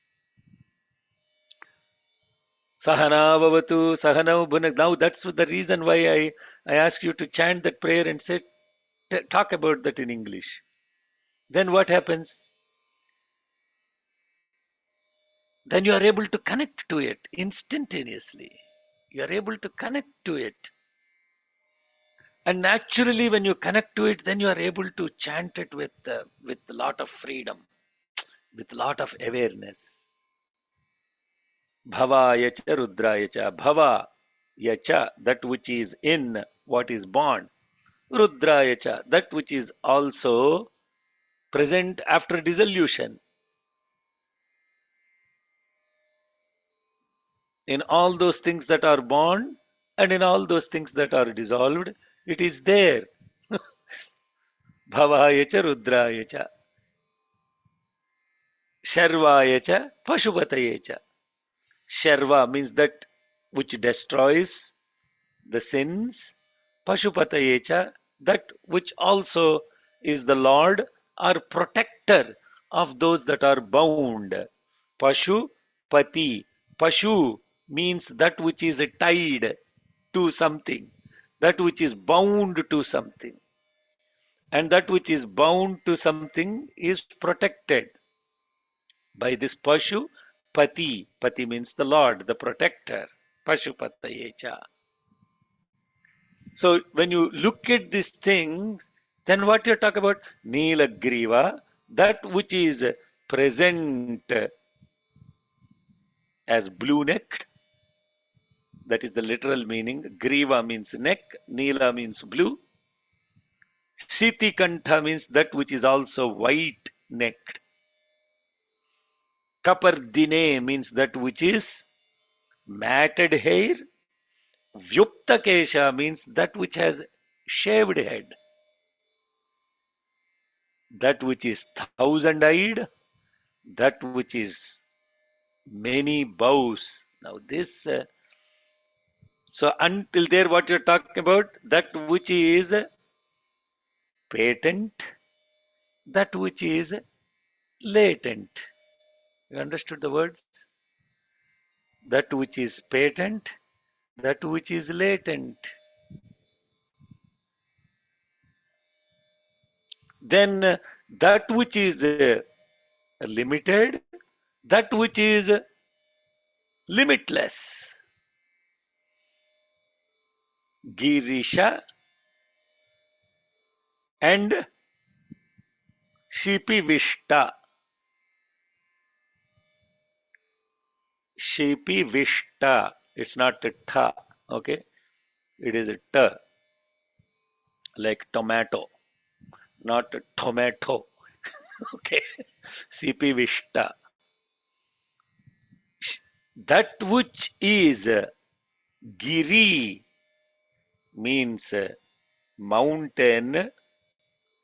Sahana Bhavatu, Sahana Bhunak. Now that's the reason why I ask you to chant that prayer and say, talk about that in English. Then what happens? Then you are able to connect to it instantaneously. You are able to connect to it. And naturally, when you connect to it, then you are able to chant it with a lot of freedom, with a lot of awareness. Bhava yacha Rudra yacha. Bhava yacha, that which is in what is born. Rudra yacha, that which is also present after dissolution. In all those things that are born and in all those things that are dissolved, it is there. Bhavaya cha Rudraya cha, Sharvaya cha Pashupataye cha. Sharva means that which destroys the sins. Pashupataye cha, that which also is the Lord or protector of those that are bound. Pashu Pati. Pashu means that which is tied to something, that which is bound to something. And that which is bound to something is protected by this Pashu Pati. Pati means the Lord, the protector. Pashupatayecha. So when you look at these things, then what you talk about? Nilagriva, that which is present as blue necked. That is the literal meaning. Griva means neck, Nila means blue. Siti Kantha means that which is also white necked. Kapardine means that which is matted hair. Vyupta Kesha means that which has shaved head. That which is thousand-eyed. That which is many bows. Now this, so until there what you're talking about, that which is patent, that which is latent. You understood the words? That which is patent, that which is latent. Then that which is limited, that which is limitless. Girisha and Shipivishta. Shipivishta. It's not a tha, okay? It is a t, like tomato, not a tomato, okay? Shipivishta. That which is Giri means mountain.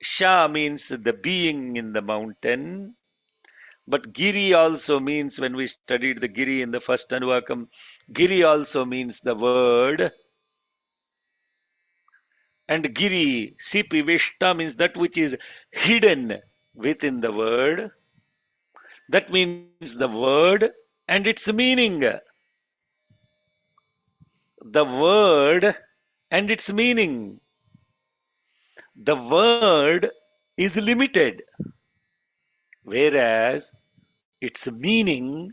Sha means the being in the mountain. But Giri also means, when we studied the Giri in the first Anuvakam, Giri also means the word. And Giri, Sipi Vishta means that which is hidden within the word. That means the word and its meaning. The word and its meaning. The word is limited, whereas its meaning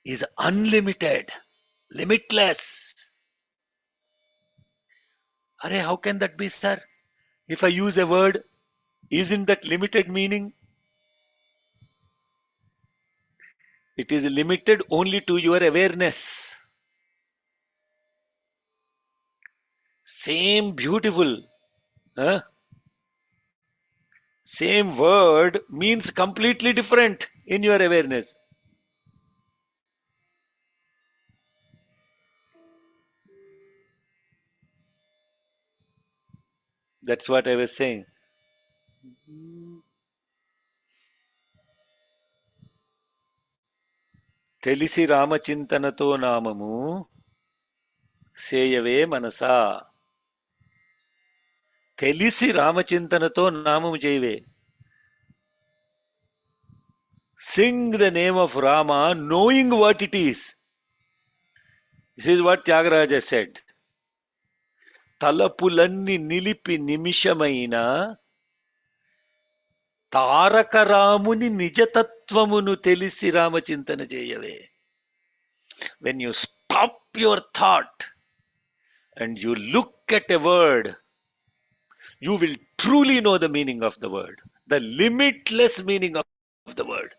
is unlimited, limitless. Are, how can that be, sir? If I use a word, isn't that limited meaning? It is limited only to your awareness. Same beautiful, huh? Same word means completely different in your awareness. That's what I was saying. తెలిసి రామచింతనతో నామము సేయవే మనసా. తెలిసి రామచింతనతో నామము చేయవే. Sing the name of Rama knowing what it is. This is what Tyagaraja said. తలపులన్ని నిలిపి నిమిషమైన తారకరాముని నిజతత్వమును తెలిసి రామచింతన చేయవే. When you stop your thought and you look at a word, you will truly know the meaning of the word, the limitless meaning of the word.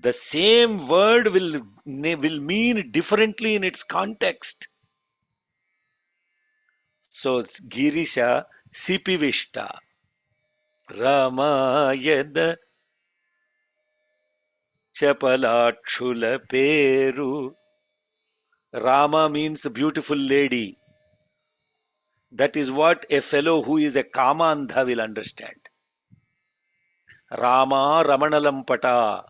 The same word will mean differently in its context. So Girisha Sipivishta Ramayana Chapalachula Peru. Rama means beautiful lady. That is what a fellow who is a Kamandha will understand. Rama Ramanalampata.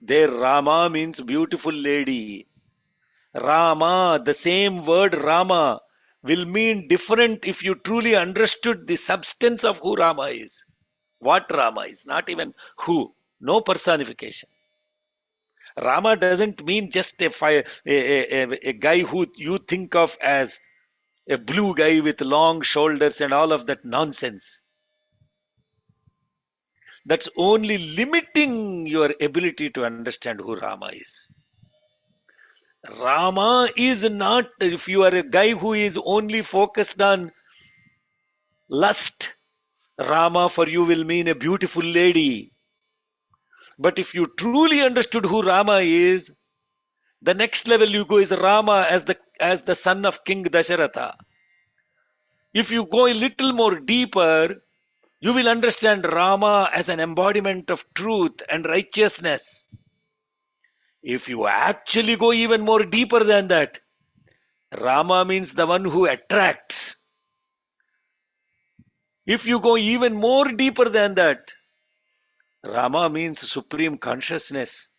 There Rama means beautiful lady. Rama, the same word Rama will mean different if you truly understood the substance of who Rama is. What Rama is, not even who. No personification. Rama doesn't mean just a guy who you think of as a blue guy with long shoulders and all of that nonsense. That's only limiting your ability to understand who Rama is. Rama is not, if you are a guy who is only focused on lust, Rama for you will mean a beautiful lady. But if you truly understood who Rama is, the next level you go is Rama as the son of King Dasharatha. If you go a little more deeper, You will understand Rama as an embodiment of truth and righteousness. If you actually go even more deeper than that, Rama means the one who attracts. If you go even more deeper than that, Rama means supreme consciousness,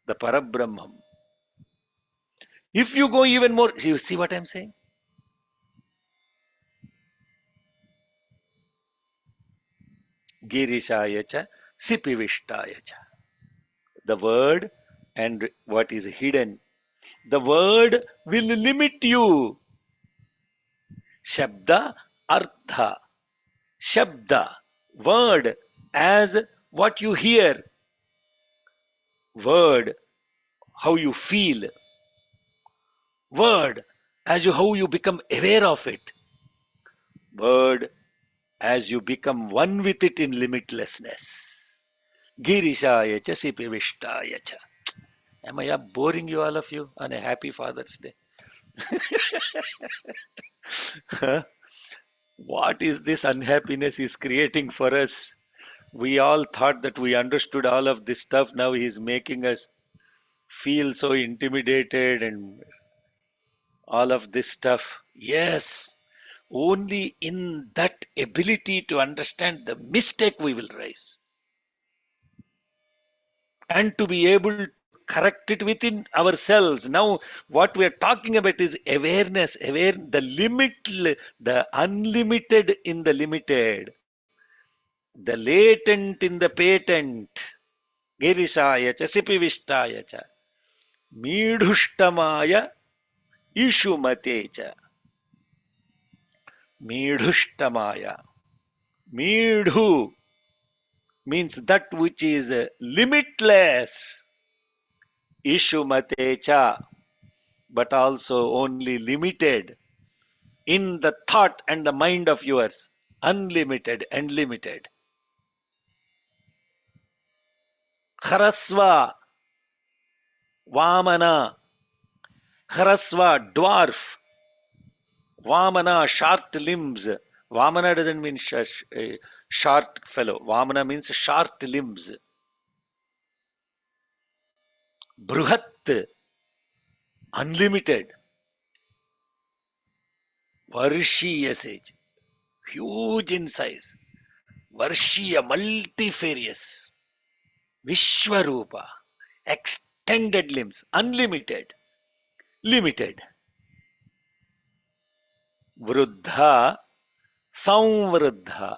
the Parabrahman. If you go even more, you see what I'm saying? Girishaya cha, Sipivishhtaya cha. The word and what is hidden. The word will limit you. Shabda, Artha. Shabda, word as what you hear. Word, how you feel. Word as how you become aware of it. Word as you become one with it in limitlessness. Girishaya cha Sipivishtaya cha. Am I boring you, all of you, on a happy Father's Day? What is this unhappiness is creating for us? We all thought that we understood all of this stuff. Now he's making us feel so intimidated and all of this stuff. Yes, only in that ability to understand the mistake we will rise. And to be able to correct it within ourselves. Now, what we are talking about is awareness, the limit, the unlimited in the limited, the latent in the patent. Girishaya cha Sipivishtaya cha Midhushtamaya Ishumate cha. Midhushtamaya. Midhu means that which is limitless. Ishumate cha, but also only limited in the thought and the mind of yours. Unlimited and limited. Harasva, Vamana. Harasva, dwarf. Vamana, short limbs. Vamana doesn't mean short fellow. Vamana means short limbs. Bruhat, unlimited. Varshiya sage, huge in size. Varshiya, multifarious. Vishwarupa, extended limbs, unlimited, limited. Vruddha, Samvruddha,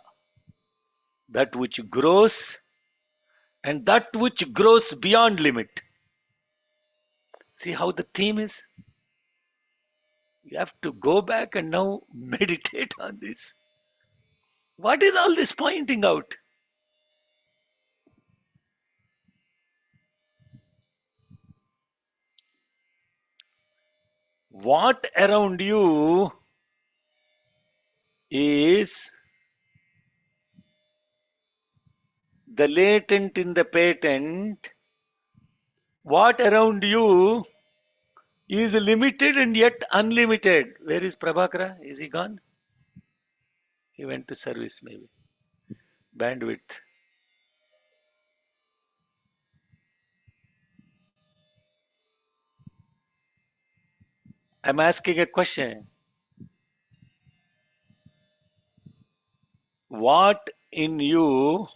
that which grows and that which grows beyond limit. See how the theme is? You have to go back and now meditate on this. What is all this pointing out? What around you is the latent in the patent? What around you is limited and yet unlimited? Where is Prabhakara? Is he gone? He went to service maybe. Bandwidth. I'm asking a question. What in you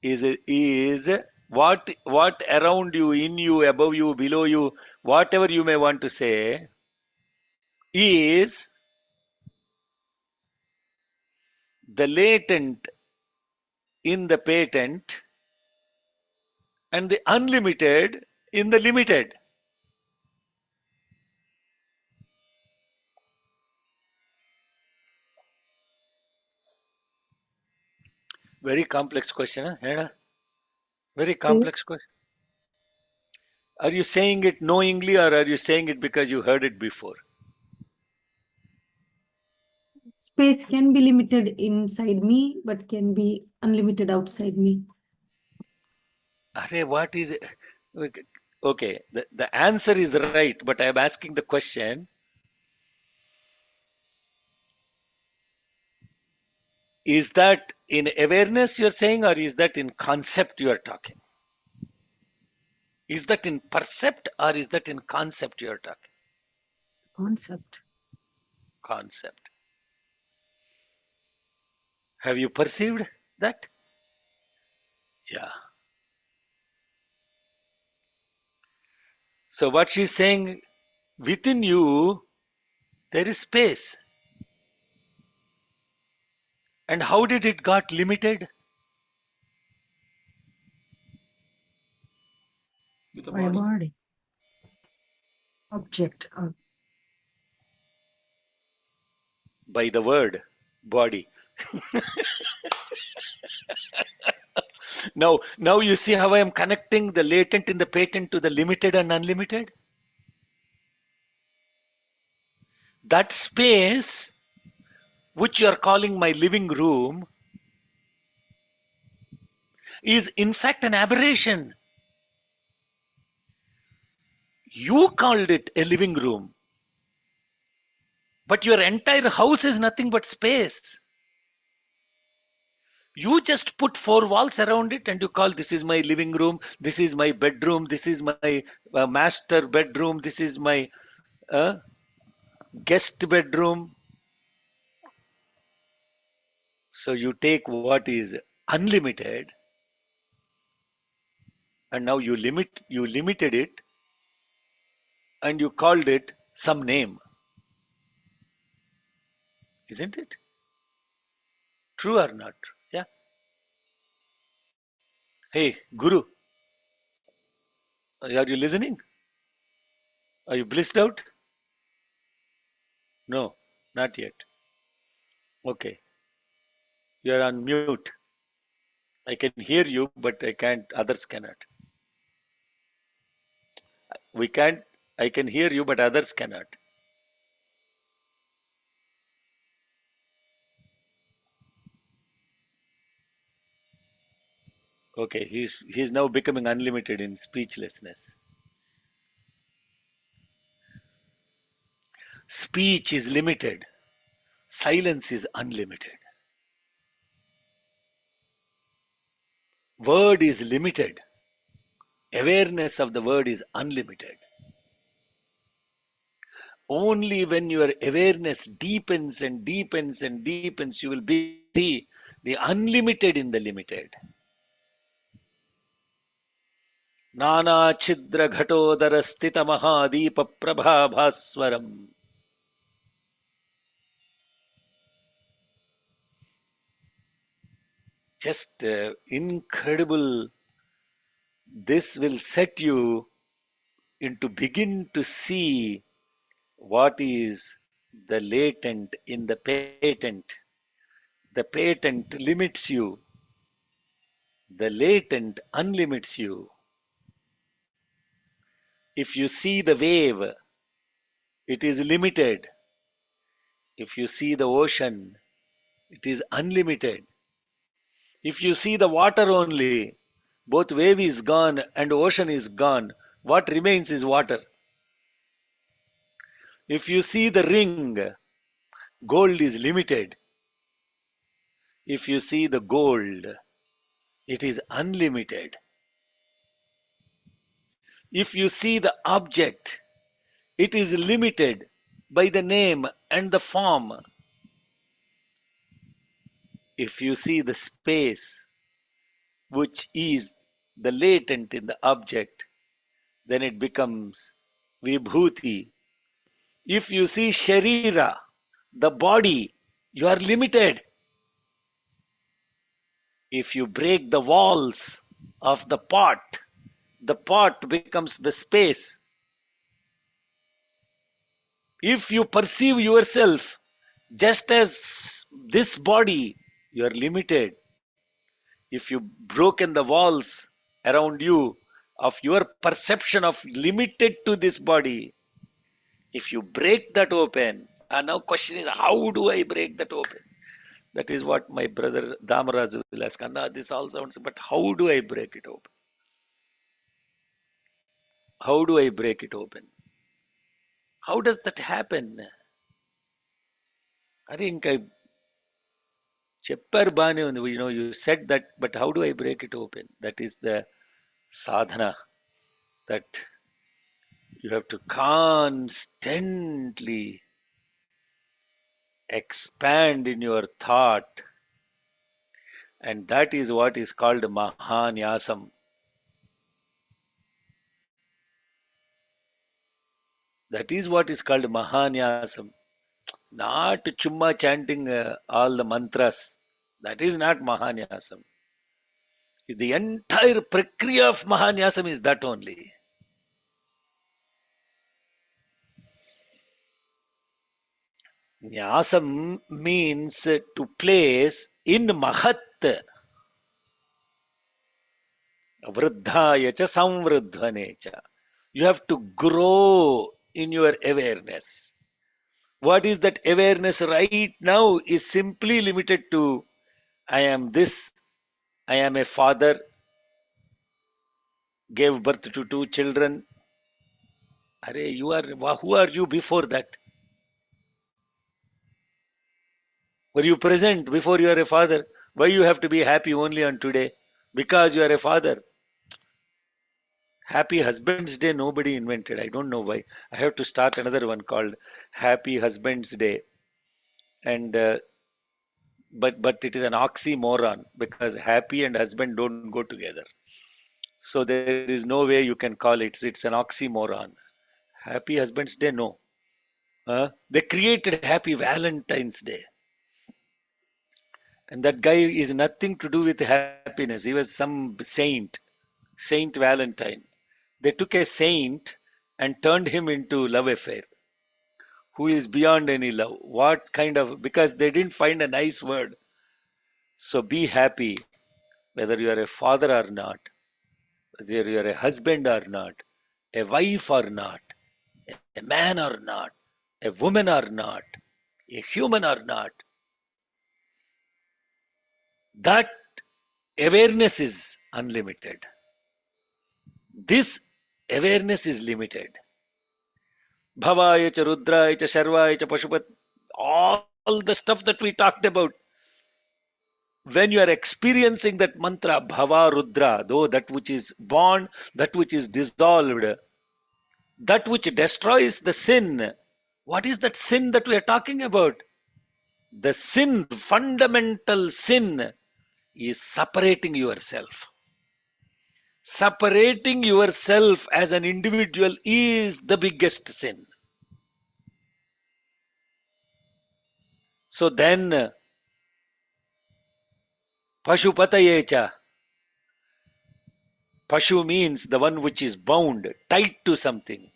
is what around you, in you, above you, below you, whatever you may want to say, is the latent in the patent and the unlimited in the limited. Very complex question, huh? Heda? Very complex question. Are you saying it knowingly or are you saying it because you heard it before? Space can be limited inside me, but can be unlimited outside me. Are, what is it? Okay, the answer is right, but I'm asking the question. Is that in awareness you're saying, or is that in concept you are talking? Is that in percept, or is that in concept you are talking? Concept. Concept. Have you perceived that? Yeah. So what she's saying, within you, there is space. And how did it got limited? With a By a body. body. Object. By the word body. Now you see how I am connecting the latent in the patent to the limited and unlimited? That space, which you are calling my living room, is in fact an aberration. You called it a living room, but your entire house is nothing but space. You just put four walls around it and you call this is my living room, this is my bedroom, this is my master bedroom, this is my uh, guest bedroom. So you take what is unlimited and now you limited it and you called it some name, isn't it? True or not? Yeah. Hey, Guru, are you listening? Are you blissed out? No, not yet. Okay, you're on mute. I can hear you, but I can't. Others cannot. We can't. I can hear you, but others cannot. Okay, he's now becoming unlimited in speechlessness. Speech is limited. Silence is unlimited. Word is limited. Awareness of the word is unlimited. Only when your awareness deepens and deepens and deepens, you will see the unlimited in the limited. Nana Chidra Ghatodara Stita Mahadeepa Prabhabhaswaram. Just incredible. This will set you into begin to see what is the latent in the patent. The patent limits you. The latent unlimits you. If you see the wave, it is limited. If you see the ocean, it is unlimited. If you see the water only, both wave is gone and ocean is gone. What remains is water. If you see the ring, gold is limited. If you see the gold, it is unlimited. If you see the object, it is limited by the name and the form. If you see the space, which is the latent in the object, then it becomes vibhuti. If you see sharira, the body, you are limited. If you break the walls of the pot becomes the space. If you perceive yourself just as this body, you are limited. If you broken the walls around you of your perception of limited to this body, if you break that open, and now question is how do I break that open? That is what my brother Damaraj will ask. Anna, this all sounds, but how do I break it open? How do I break it open? How does that happen? I think I చెప్పారు బానే ఉంది. You said that, but how do I break it open? That is the sadhana, that you have to constantly expand in your thought, and that is what is called mahanyasam. That is what is called mahanyasam. Not chumma chanting all the mantras. That is not mahanyasam. The entire prakriya of mahanyasam is that only. Nyasam means to place in mahat, vruddhaya cha samvruddhane cha. You have to grow in your awareness. What is that awareness right now is simply limited to I am this, I am a father, gave birth to two children. Are you are who are you before that? Were you present before you are a father? Why you have to be happy only on today? Because you are a father. Happy Husband's Day nobody invented. I don't know why. I have to start another one called Happy Husband's Day. And but it is an oxymoron because happy and husband don't go together. So there is no way you can call it. It's an oxymoron. Happy Husband's Day, no. They created Happy Valentine's Day. And that guy is nothing to do with happiness. He was some saint, Saint Valentine. They took a saint and turned him into love affair, who is beyond any love. What kind of, because they didn't find a nice word. So be happy, whether you are a father or not, whether you are a husband or not, a wife or not, a man or not, a woman or not, a human or not. That awareness is unlimited. This awareness is limited. Bhavaya cha Rudraya cha Sharvaya cha Pashupat, all the stuff that we talked about. When you are experiencing that mantra, Bhava Rudra, though that which is born, that which is dissolved, that which destroys the sin. What is that sin that we are talking about? The sin, fundamental sin, is separating yourself. Separating yourself as an individual is the biggest sin. So then, Pashupatayecha. Pashu means the one which is bound, tied to something.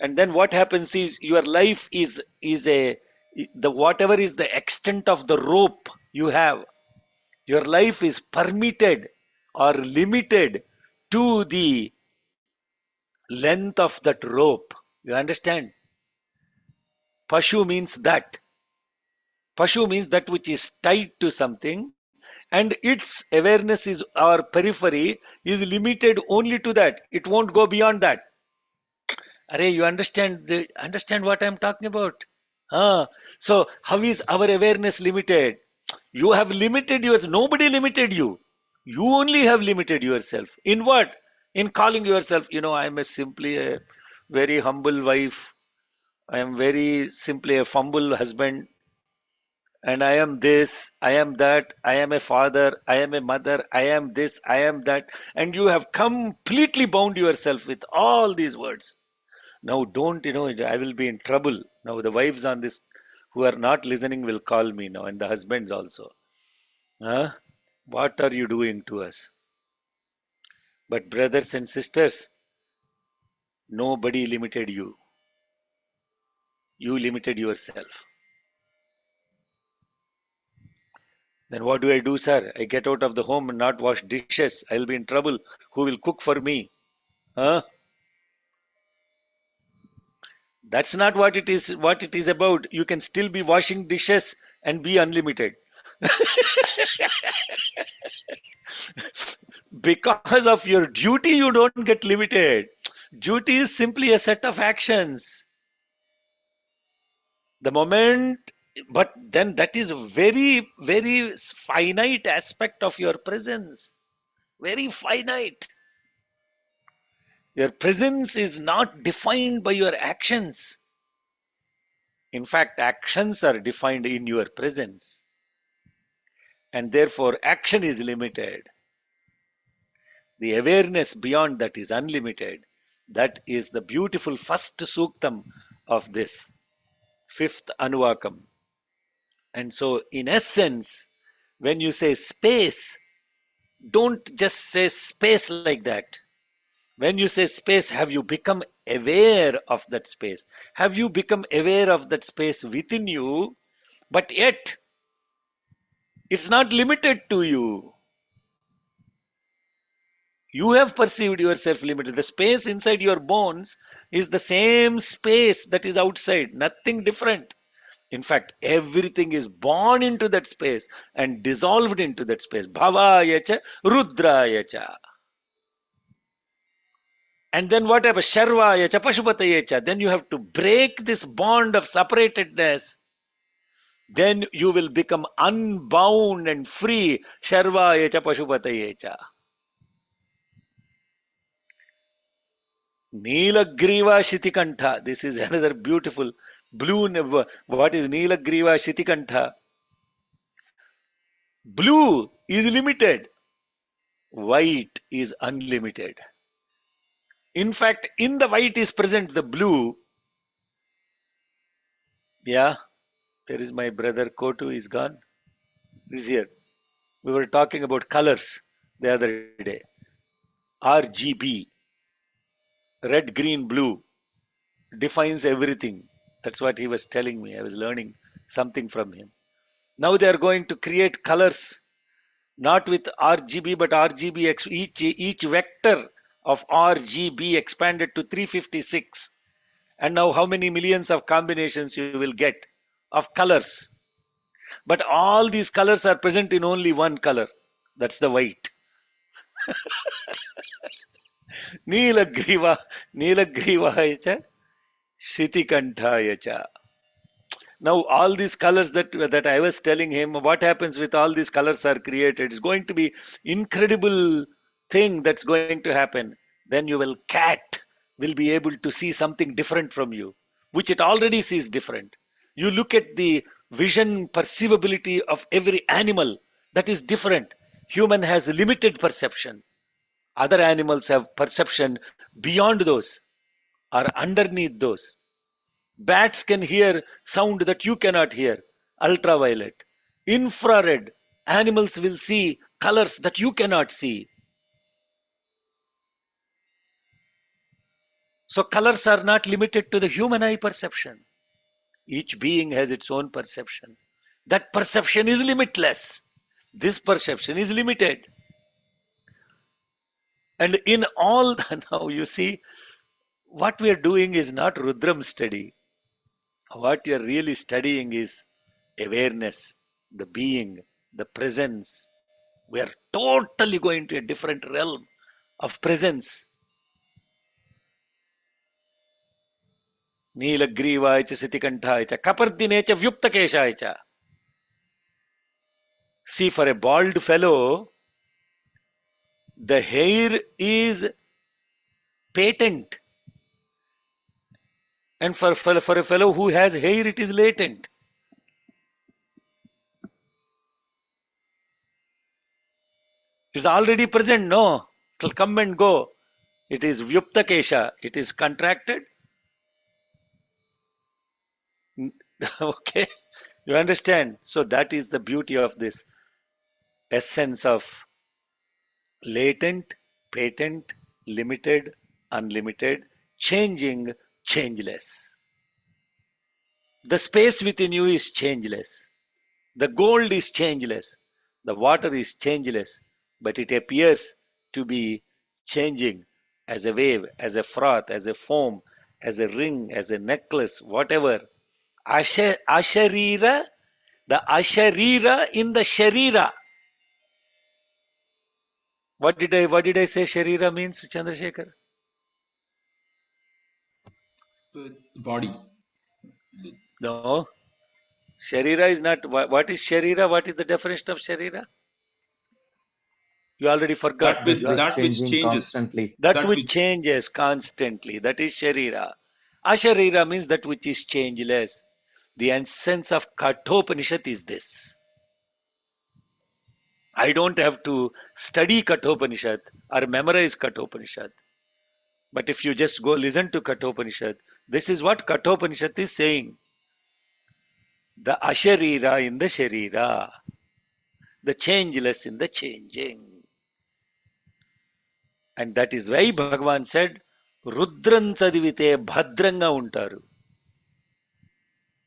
And then what happens is your life is a the whatever is the extent of the rope you have, your life is permitted or limited to the length of that rope. You understand? Pashu means that. Pashu means that which is tied to something, and its awareness is, our periphery is limited only to that. It won't go beyond that. Arey, you understand what I'm talking about? So how is our awareness limited? You have limited yourself. Nobody limited you. You only have limited yourself. In what? In calling yourself, I am simply a very humble wife. I am very simply a humble husband. And I am this, I am that, I am a father, I am a mother, I am this, I am that. And you have completely bound yourself with all these words. Now, don't, I will be in trouble. Now, the wives on this who are not listening will call me now, and the husbands also. Huh? What are you doing to us? But, brothers and sisters, nobody limited you. You limited yourself. Then what do I do, sir? I get out of the home and not wash dishes. I'll be in trouble. Who will cook for me? Huh? That's not what it is. What it is about. You can still be washing dishes and be unlimited. Because of your duty, you don't get limited. Duty is simply a set of actions. The moment But then that is a very, very finite aspect of your presence. Very finite. Your presence is not defined by your actions. In fact, actions are defined in your presence. And therefore, action is limited. The awareness beyond that is unlimited. That is the beautiful first suktam of this fifth anuvakam. And so, in essence, when you say space, don't just say space like that. When you say space, have you become aware of that space? Have you become aware of that space within you? But yet, it's not limited to you. You have perceived yourself limited. The space inside your bones is the same space that is outside, nothing different. In fact, everything is born into that space and dissolved into that space. Bhavayacha, Rudrayacha. And then what happens? Sharvayacha, Pashupatayecha. Then you have to break this bond of separatedness. Then you will become unbound and free. Sharvayacha, Pashupatayecha. Neelagriva Shitikantha. This is another beautiful blue. What is Neelagriva Shitikantha? Blue is limited. White is unlimited. In fact, in the white is present the blue. Yeah, there is my brother Kotu is gone. He's here. We were talking about colors the other day. RGB, red, green, blue, defines everything. That's what he was telling me. I was learning something from him. Now they are going to create colors, not with RGB, but RGB, each vector of RGB expanded to 356. And now how many millions of combinations you will get of colors. But all these colors are present in only one color. That's the white. Neelagriva, Neelagrivayacha, Shitikantayacha. Now all these colors that I was telling him, what happens with all these colors are created? It's going to be incredible thing that's going to happen. Then you will cat will be able to see something different from you, which it already sees different. You look at the vision perceivability of every animal, that is different. Human has limited perception. Other animals have perception beyond those, or underneath those. Bats can hear sound that you cannot hear, ultraviolet. Infrared, animals will see colors that you cannot see. So, colors are not limited to the human eye perception. Each being has its own perception. That perception is limitless. This perception is limited. And in all, now you see, what we are doing is not Rudram study. What you are really studying is awareness, the being, the presence. We are totally going to a different realm of presence. Neelagrivacha Sitikanthacha Kapardinecha Vyuptakeshacha. See, for a bald fellow, the hair is patent. And for a fellow who has hair, it is latent. It's already present, no? It will come and go. It is Vyuptakesha. It is contracted. Okay? You understand? So that is the beauty of this essence of latent, patent, limited, unlimited, changing, changeless. The space within you is changeless. The gold is changeless. The water is changeless. But it appears to be changing as a wave, as a froth, as a foam, as a ring, as a necklace, whatever. Asharira, the asharira in the sharira. What did I say Sharira means, Chandrasekhar? Body. No. Sharira is not. What is Sharira? What is the definition of Sharira? You already forgot. That That which which changing changes. constantly. That That which which changes constantly. That is Sharira. Asharira means that which is changeless. The essence of Kathopanishad is this. I don't have to study Kathopanishad or memorize Kathopanishad. But if you just go listen to Kathopanishad, this is what Kathopanishad is saying. The Asharira in the Sharira, the changeless in the changing. And that is why Bhagavan said, Rudran Sadivite Bhadrangga Untaru.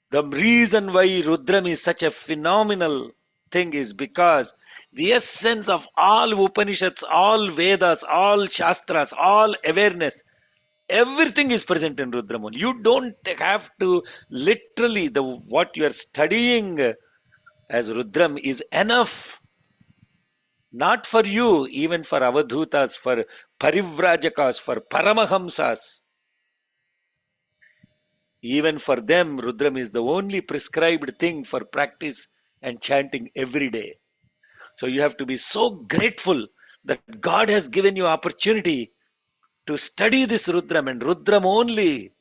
The reason why Rudram is such a phenomenal thing is because the essence of all Upanishads, all Vedas, all Shastras, all awareness, everything is present in Rudram. You don't have to literally, the what you are studying as Rudram is enough. Not for you, even for Avadhutas, for Parivrajakas, for Paramahamsas. Even for them, Rudram is the only prescribed thing for practice and chanting every day. So you have to be so grateful that God has given you opportunity to study this Rudram and Rudram only.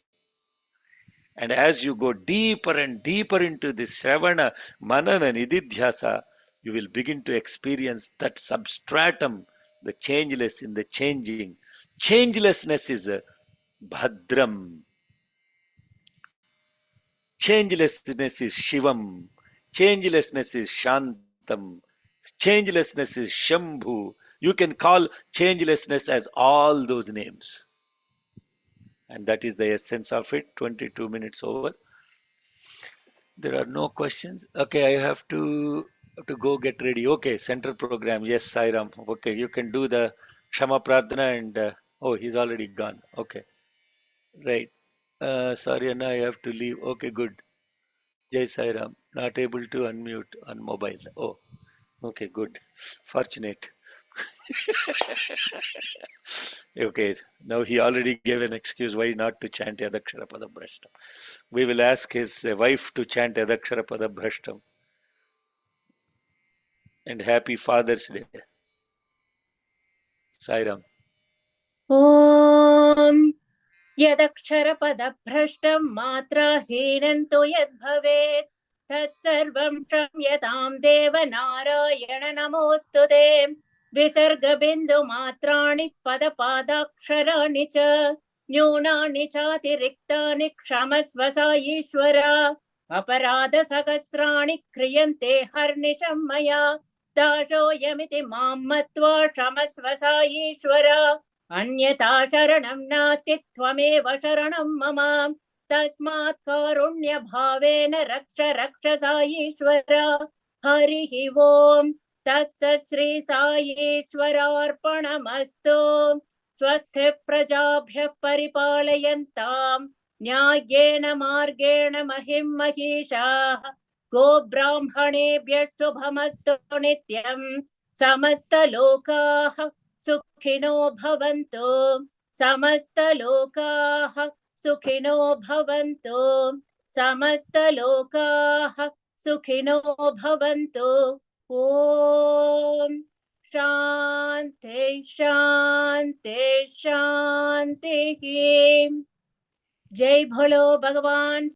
And as you go deeper and deeper into this Shravana, Manana, Nididhyasa, you will begin to experience that substratum, the changeless in the changing. Changelessness is a Bhadram. Changelessness is Shivam. Changelessness is Shantam. Changelessness is Shambhu. You can call changelessness as all those names. And that is the essence of it. 22 minutes over. There are no questions. Okay, I have to go get ready. Okay, center program. Yes, Sairam. Okay, you can do the Shama Pradhana and oh, he's already gone. Okay, right. Sorry, Anna, I have to leave. Okay, good. Jai Sairam. Not able to unmute on mobile. Oh, okay, good. Fortunate. Okay, now he already gave an excuse why not to chant Yadakshara Pada Brashtam. We will ask his wife to chant Yadakshara Pada Brashtam. And happy Father's Day. Sairam. ॐ यदक्षरपदभ्रष्टं मात्राहीनं तु यद्भवेत् तत्सर्वं क्षम्यतां देव नारायण नमोऽस्तु ते विसर्गबिन्दुमात्राणि पदपादाक्षराणि च न्यूनानि चातिरिक्तानि क्षमस्व ईश्वर अपराधसहस्राणि क्रियन्ते हर्निशं मया दाशोऽयमिति मां मत्वा क्षमस्व ईश्वर अन्यथा शरणं नास्ति त्वमेव शरणं मम तस्मात् कारुण्यभावेन रक्ष रक्ष साईश्वर हरिः ओम् तत्सत् श्री साईश्वरार्पणमस्तु स्वस्ति प्रजाभ्यः परिपालयन्तां न्याय्येन मार्गेण महिं महिषाः गोब्राह्मणेभ्यः शुभमस्तु नित्यं समस्तलोकाः सुखिनो भवन्तु समस्तलोकाः सुखिनो भवन्तु समस्तलोकाः सुखिनो भवन्तु ॐ शान्ति शान्ति शान्तिः जय भोलो भगवान